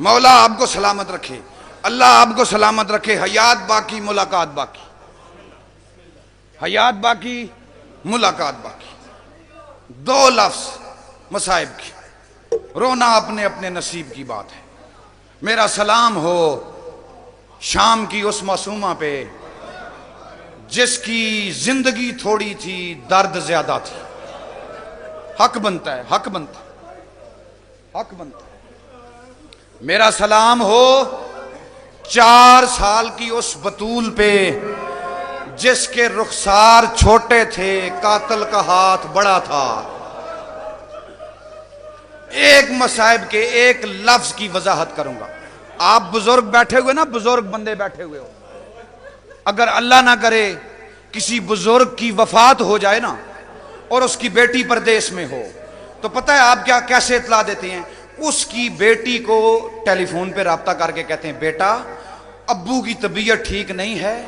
مولا آپ کو سلامت رکھے، اللہ آپ کو سلامت رکھے، حیات باقی ملاقات باقی، حیات باقی ملاقات باقی۔ دو لفظ مصائب کی، رونا اپنے اپنے نصیب کی بات ہے۔ میرا سلام ہو شام کی اس معصومہ پہ جس کی زندگی تھوڑی تھی درد زیادہ تھی۔ حق بنتا ہے، حق بنتا ہے، حق بنتا ہے۔ میرا سلام ہو 4 سال کی اس بطول پہ جس کے رخسار چھوٹے تھے، قاتل کا ہاتھ بڑا تھا۔ ایک مصائب کے ایک لفظ کی وضاحت کروں گا۔ آپ بزرگ بیٹھے ہوئے نا، بزرگ بندے بیٹھے ہوئے ہو، اگر اللہ نہ کرے کسی بزرگ کی وفات ہو جائے نا اور اس کی بیٹی پردیس میں ہو تو پتہ ہے آپ کیا کیسے اطلاع دیتے ہیں؟ اس کی بیٹی کو ٹیلی فون پہ رابطہ کر کے کہتے ہیں بیٹا ابو کی طبیعت ٹھیک نہیں ہے،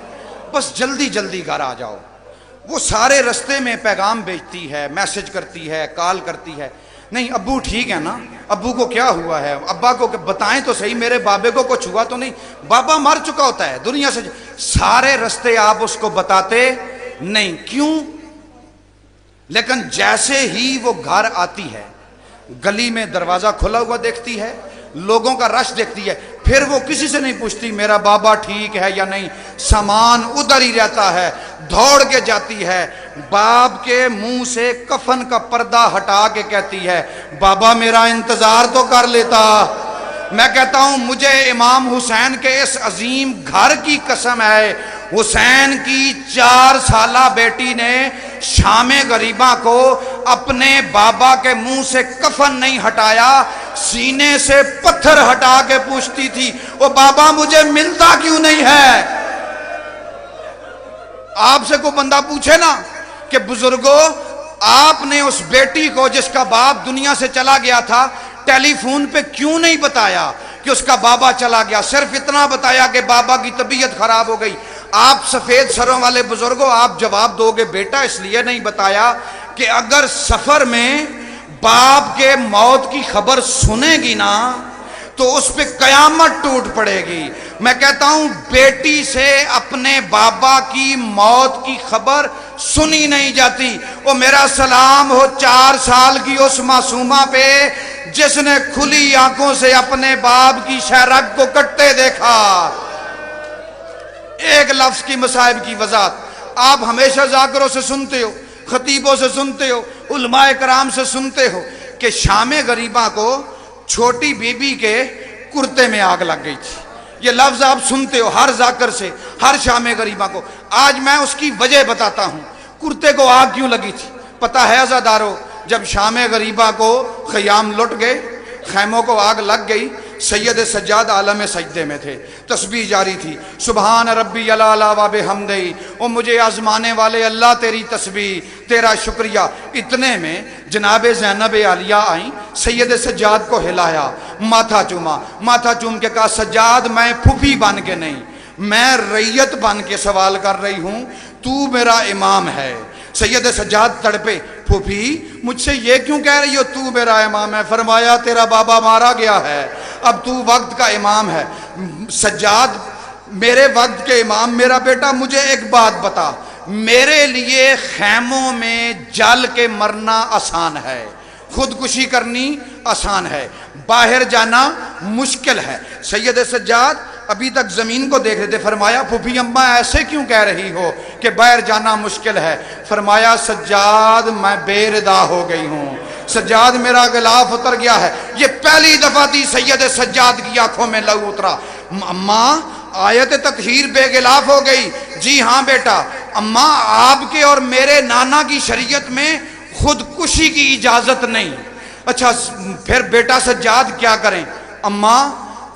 بس جلدی جلدی گھر آ جاؤ۔ وہ سارے رستے میں پیغام بھیجتی ہے، میسج کرتی ہے، کال کرتی ہے، نہیں ابو ٹھیک ہے نا، ابو کو کیا ہوا ہے، ابا کو بتائیں تو صحیح میرے بابے کو کچھ ہوا تو نہیں، بابا مر چکا ہوتا ہے دنیا سے۔ سارے رستے آپ اس کو بتاتے نہیں، کیوں؟ لیکن جیسے ہی وہ گھر آتی ہے، گلی میں دروازہ کھلا ہوا دیکھتی ہے، لوگوں کا رش دیکھتی ہے، پھر وہ کسی سے نہیں پوچھتی میرا بابا ٹھیک ہے یا نہیں، سامان ادھر ہی رہتا ہے، دوڑ کے جاتی ہے، باپ کے منہ سے کفن کا پردہ ہٹا کے کہتی ہے بابا میرا انتظار تو کر لیتا۔ میں کہتا ہوں مجھے امام حسین کے اس عظیم گھر کی قسم ہے، حسین کی 4 سالہ بیٹی نے شام غریبہ کو اپنے بابا کے منہ سے کفن نہیں ہٹایا، سینے سے پتھر ہٹا کے پوچھتی تھی وہ بابا مجھے ملتا کیوں نہیں ہے؟ آپ سے کوئی بندہ پوچھے نا کہ بزرگوں آپ نے اس بیٹی کو جس کا باپ دنیا سے چلا گیا تھا ٹیلی فون پہ کیوں نہیں بتایا کہ اس کا بابا چلا گیا، صرف اتنا بتایا کہ بابا کی طبیعت خراب ہو گئی؟ آپ سفید سروں والے بزرگوں آپ جواب دو گے بیٹا اس لیے نہیں بتایا کہ اگر سفر میں باپ کے موت کی خبر سنے گی نا تو اس پہ قیامت ٹوٹ پڑے گی۔ میں کہتا ہوں بیٹی سے اپنے بابا کی موت کی خبر سنی نہیں جاتی۔ وہ میرا سلام ہو 4 سال کی اس معصومہ پہ جس نے کھلی آنکھوں سے اپنے باپ کی شہرگ کو کٹتے دیکھا۔ ایک لفظ کی مصائب کی وضاحت آپ ہمیشہ ذاکروں سے سنتے ہو، خطیبوں سے سنتے ہو، علماء کرام سے سنتے ہو کہ شام غریبہ کو چھوٹی بی بی کے کرتے میں آگ لگ گئی تھی۔ یہ لفظ آپ سنتے ہو ہر ذاکر سے، ہر شام غریبہ کو۔ آج میں اس کی وجہ بتاتا ہوں، کرتے کو آگ کیوں لگی تھی۔ پتہ ہے عزادارو، جب شام غریبہ کو خیام لٹ گئے، خیموں کو آگ لگ گئی، سید سجاد عالم سجدے میں تھے، تسبیح جاری تھی، سبحان ربی الاعلیٰ و بحمدہ، او مجھے آزمانے والے اللہ تیری تسبیح، تیرا شکریہ۔ اتنے میں جناب زینب عالیہ آئیں، سید سجاد کو ہلایا، ماتھا چوما، ماتھا چوم کے کہا سجاد میں پھوپھی بن کے نہیں، میں ریت بن کے سوال کر رہی ہوں، تو میرا امام ہے۔ سید سجاد تڑپے، پھوپھی مجھ سے یہ کیوں کہہ رہی ہو تو میرا امام ہے؟ فرمایا تیرا بابا مارا گیا ہے، اب تو وقت کا امام ہے۔ سجاد میرے وقت کے امام میرا بیٹا مجھے ایک بات بتا، میرے لیے خیموں میں جل کے مرنا آسان ہے، خودکشی کرنی آسان ہے، باہر جانا مشکل ہے۔ سید سجاد ابھی تک زمین کو دیکھ رہے تھے، فرمایا پھوپھی اماں ایسے کیوں کہہ رہی ہو کہ باہر جانا مشکل ہے؟ فرمایا سجاد میں بے ردا ہو گئی ہوں، سجاد میرا غلاف اتر گیا ہے۔ یہ پہلی دفعہ تھی سید سجاد کی آنکھوں میں لہو اترا۔ اماں آیت تطہیر بے غلاف ہو گئی؟ جی ہاں بیٹا، اماں آپ کے اور میرے نانا کی شریعت میں خودکشی کی اجازت نہیں۔ اچھا پھر بیٹا سجاد کیا کریں؟ اماں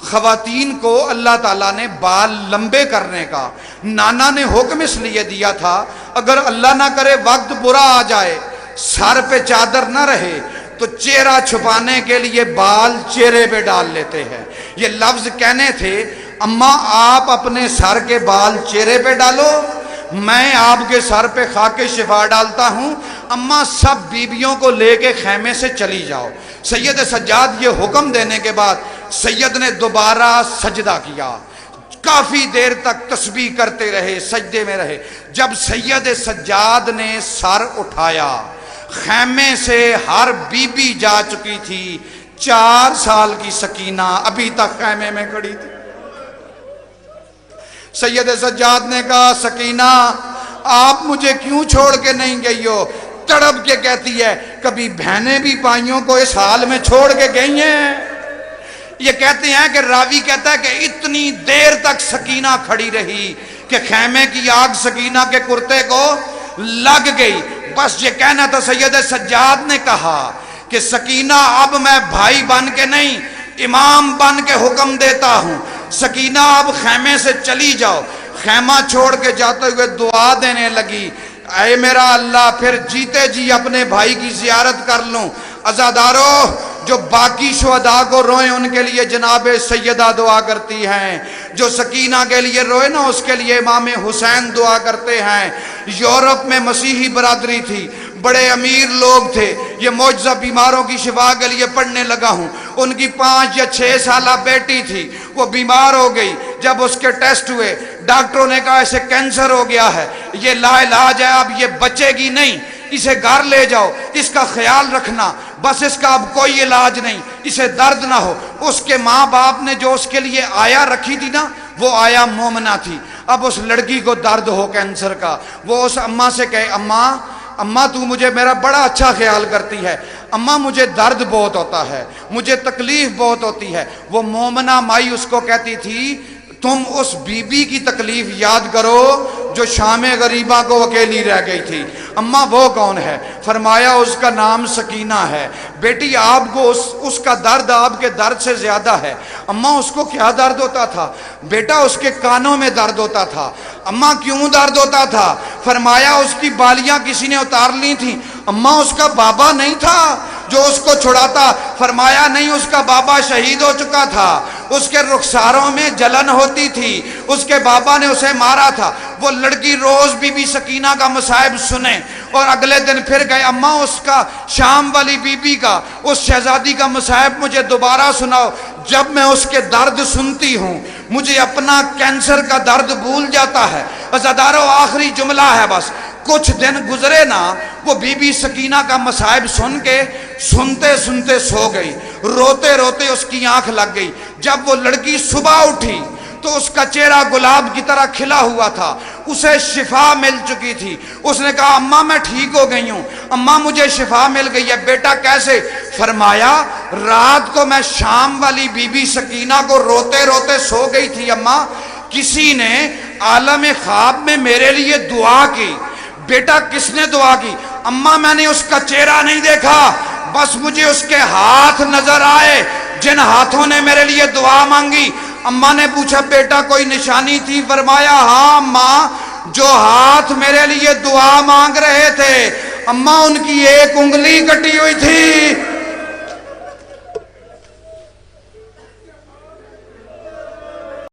خواتین کو اللہ تعالیٰ نے بال لمبے کرنے کا نانا نے حکم اس لیے دیا تھا، اگر اللہ نہ کرے وقت برا آ جائے، سر پہ چادر نہ رہے تو چہرہ چھپانے کے لیے بال چہرے پہ ڈال لیتے ہیں۔ یہ لفظ کہنے تھے اماں آپ اپنے سر کے بال چہرے پہ ڈالو، میں آپ کے سر پہ خاک شفا ڈالتا ہوں، اماں سب بیبیوں کو لے کے خیمے سے چلی جاؤ۔ سید سجاد یہ حکم دینے کے بعد سید نے دوبارہ سجدہ کیا، کافی دیر تک تسبیح کرتے رہے، سجدے میں رہے۔ جب سید سجاد نے سر اٹھایا، خیمے سے ہر بی بی جا چکی تھی، 4 سال کی سکینہ ابھی تک خیمے میں کھڑی تھی۔ سید سجاد نے کہا سکینہ آپ مجھے کیوں چھوڑ کے نہیں گئی ہو؟ تڑپ کے کہتی ہے کبھی بہنیں بھی بھائیوں کو اس حال میں چھوڑ کے گئی ہیں؟ یہ کہتے ہیں کہ راوی کہتا ہے کہ اتنی دیر تک سکینہ کھڑی رہی کہ خیمے کی آگ سکینہ کے کرتے کو لگ گئی۔ بس یہ کہنا تھا۔ سید سجاد نے کہا کہ سکینہ اب میں بھائی بن کے نہیں امام بن کے حکم دیتا ہوں، سکینہ اب خیمے سے چلی جاؤ۔ خیمہ چھوڑ کے جاتے ہوئے دعا دینے لگی، اے میرا اللہ پھر جیتے جی اپنے بھائی کی زیارت کر لوں۔ عزادارو جو باقی شہداء کو روئیں ان کے لیے جناب سیدہ دعا کرتی ہیں، جو سکینہ کے لیے روئے نا اس کے لیے امام حسین دعا کرتے ہیں۔ یورپ میں مسیحی برادری تھی، بڑے امیر لوگ تھے، یہ معجزہ بیماروں کی شفا کے لیے پڑھنے لگا ہوں۔ ان کی 5 یا 6 سالہ بیٹی تھی، وہ بیمار ہو گئی۔ جب اس کے ٹیسٹ ہوئے ڈاکٹروں نے کہا اسے کینسر ہو گیا ہے، یہ لا علاج ہے، اب یہ بچے گی نہیں، اسے گھر لے جاؤ، اس کا خیال رکھنا، بس اس کا اب کوئی علاج نہیں، اسے درد نہ ہو۔ اس کے ماں باپ نے جو اس کے لیے آیا رکھی تھی نا وہ آیا مومنہ تھی۔ اب اس لڑکی کو درد ہو کینسر کا، وہ اس اماں سے کہے اماں تو مجھے میرا بڑا اچھا خیال کرتی ہے، اماں مجھے درد بہت ہوتا ہے، مجھے تکلیف بہت ہوتی ہے۔ وہ مومنہ مائی اس کو کہتی تھی تم اس بی بی کی تکلیف یاد کرو جو شام غریبہ کو اکیلی رہ گئی تھی۔ اماں وہ کون ہے؟ فرمایا اس کا نام سکینہ ہے۔ بیٹی آپ کو اس کا درد آپ کے درد سے زیادہ ہے۔ اماں اس کو کیا درد ہوتا تھا؟ بیٹا اس کے کانوں میں درد ہوتا تھا۔ اماں کیوں درد ہوتا تھا؟ فرمایا اس کی بالیاں کسی نے اتار لی تھیں۔ اماں اس کا بابا نہیں تھا جو اس کو چھڑاتا؟ فرمایا نہیں، اس کا بابا شہید ہو چکا تھا، اس کے رخساروں میں جلن ہوتی تھی، اس کے بابا نے اسے مارا تھا۔ وہ لڑکی روز بی بی سکینہ کا مصائب سنے اور اگلے دن پھر گئے اماں اس کا شام والی بی بی کا، اس شہزادی کا مصائب مجھے دوبارہ سناؤ۔ جب میں اس کے درد سنتی ہوں مجھے اپنا کینسر کا درد بھول جاتا ہے۔ عزادارو آخری جملہ ہے بس، کچھ دن گزرے نا، وہ بی بی سکینہ کا مصائب سن کے سنتے سنتے سو گئی، روتے روتے اس کی آنکھ لگ گئی۔ جب وہ لڑکی صبح اٹھی تو اس کا چہرہ گلاب کی طرح کھلا ہوا تھا، اسے شفا مل چکی تھی۔ اس نے کہا اماں میں ٹھیک ہو گئی ہوں، اماں مجھے شفا مل گئی ہے۔ بیٹا کیسے؟ فرمایا رات کو میں شام والی بی بی سکینہ کو روتے روتے سو گئی تھی اماں، کسی نے عالم خواب میں میرے لیے دعا کی۔ بیٹا کس نے دعا کی؟ اماں میں نے اس کا چہرہ نہیں دیکھا، بس مجھے اس کے ہاتھ نظر آئے جن ہاتھوں نے میرے لیے دعا مانگی۔ اماں نے پوچھا بیٹا کوئی نشانی تھی؟ فرمایا ہاں ماں، جو ہاتھ میرے لیے دعا مانگ رہے تھے اماں ان کی ایک انگلی کٹی ہوئی تھی۔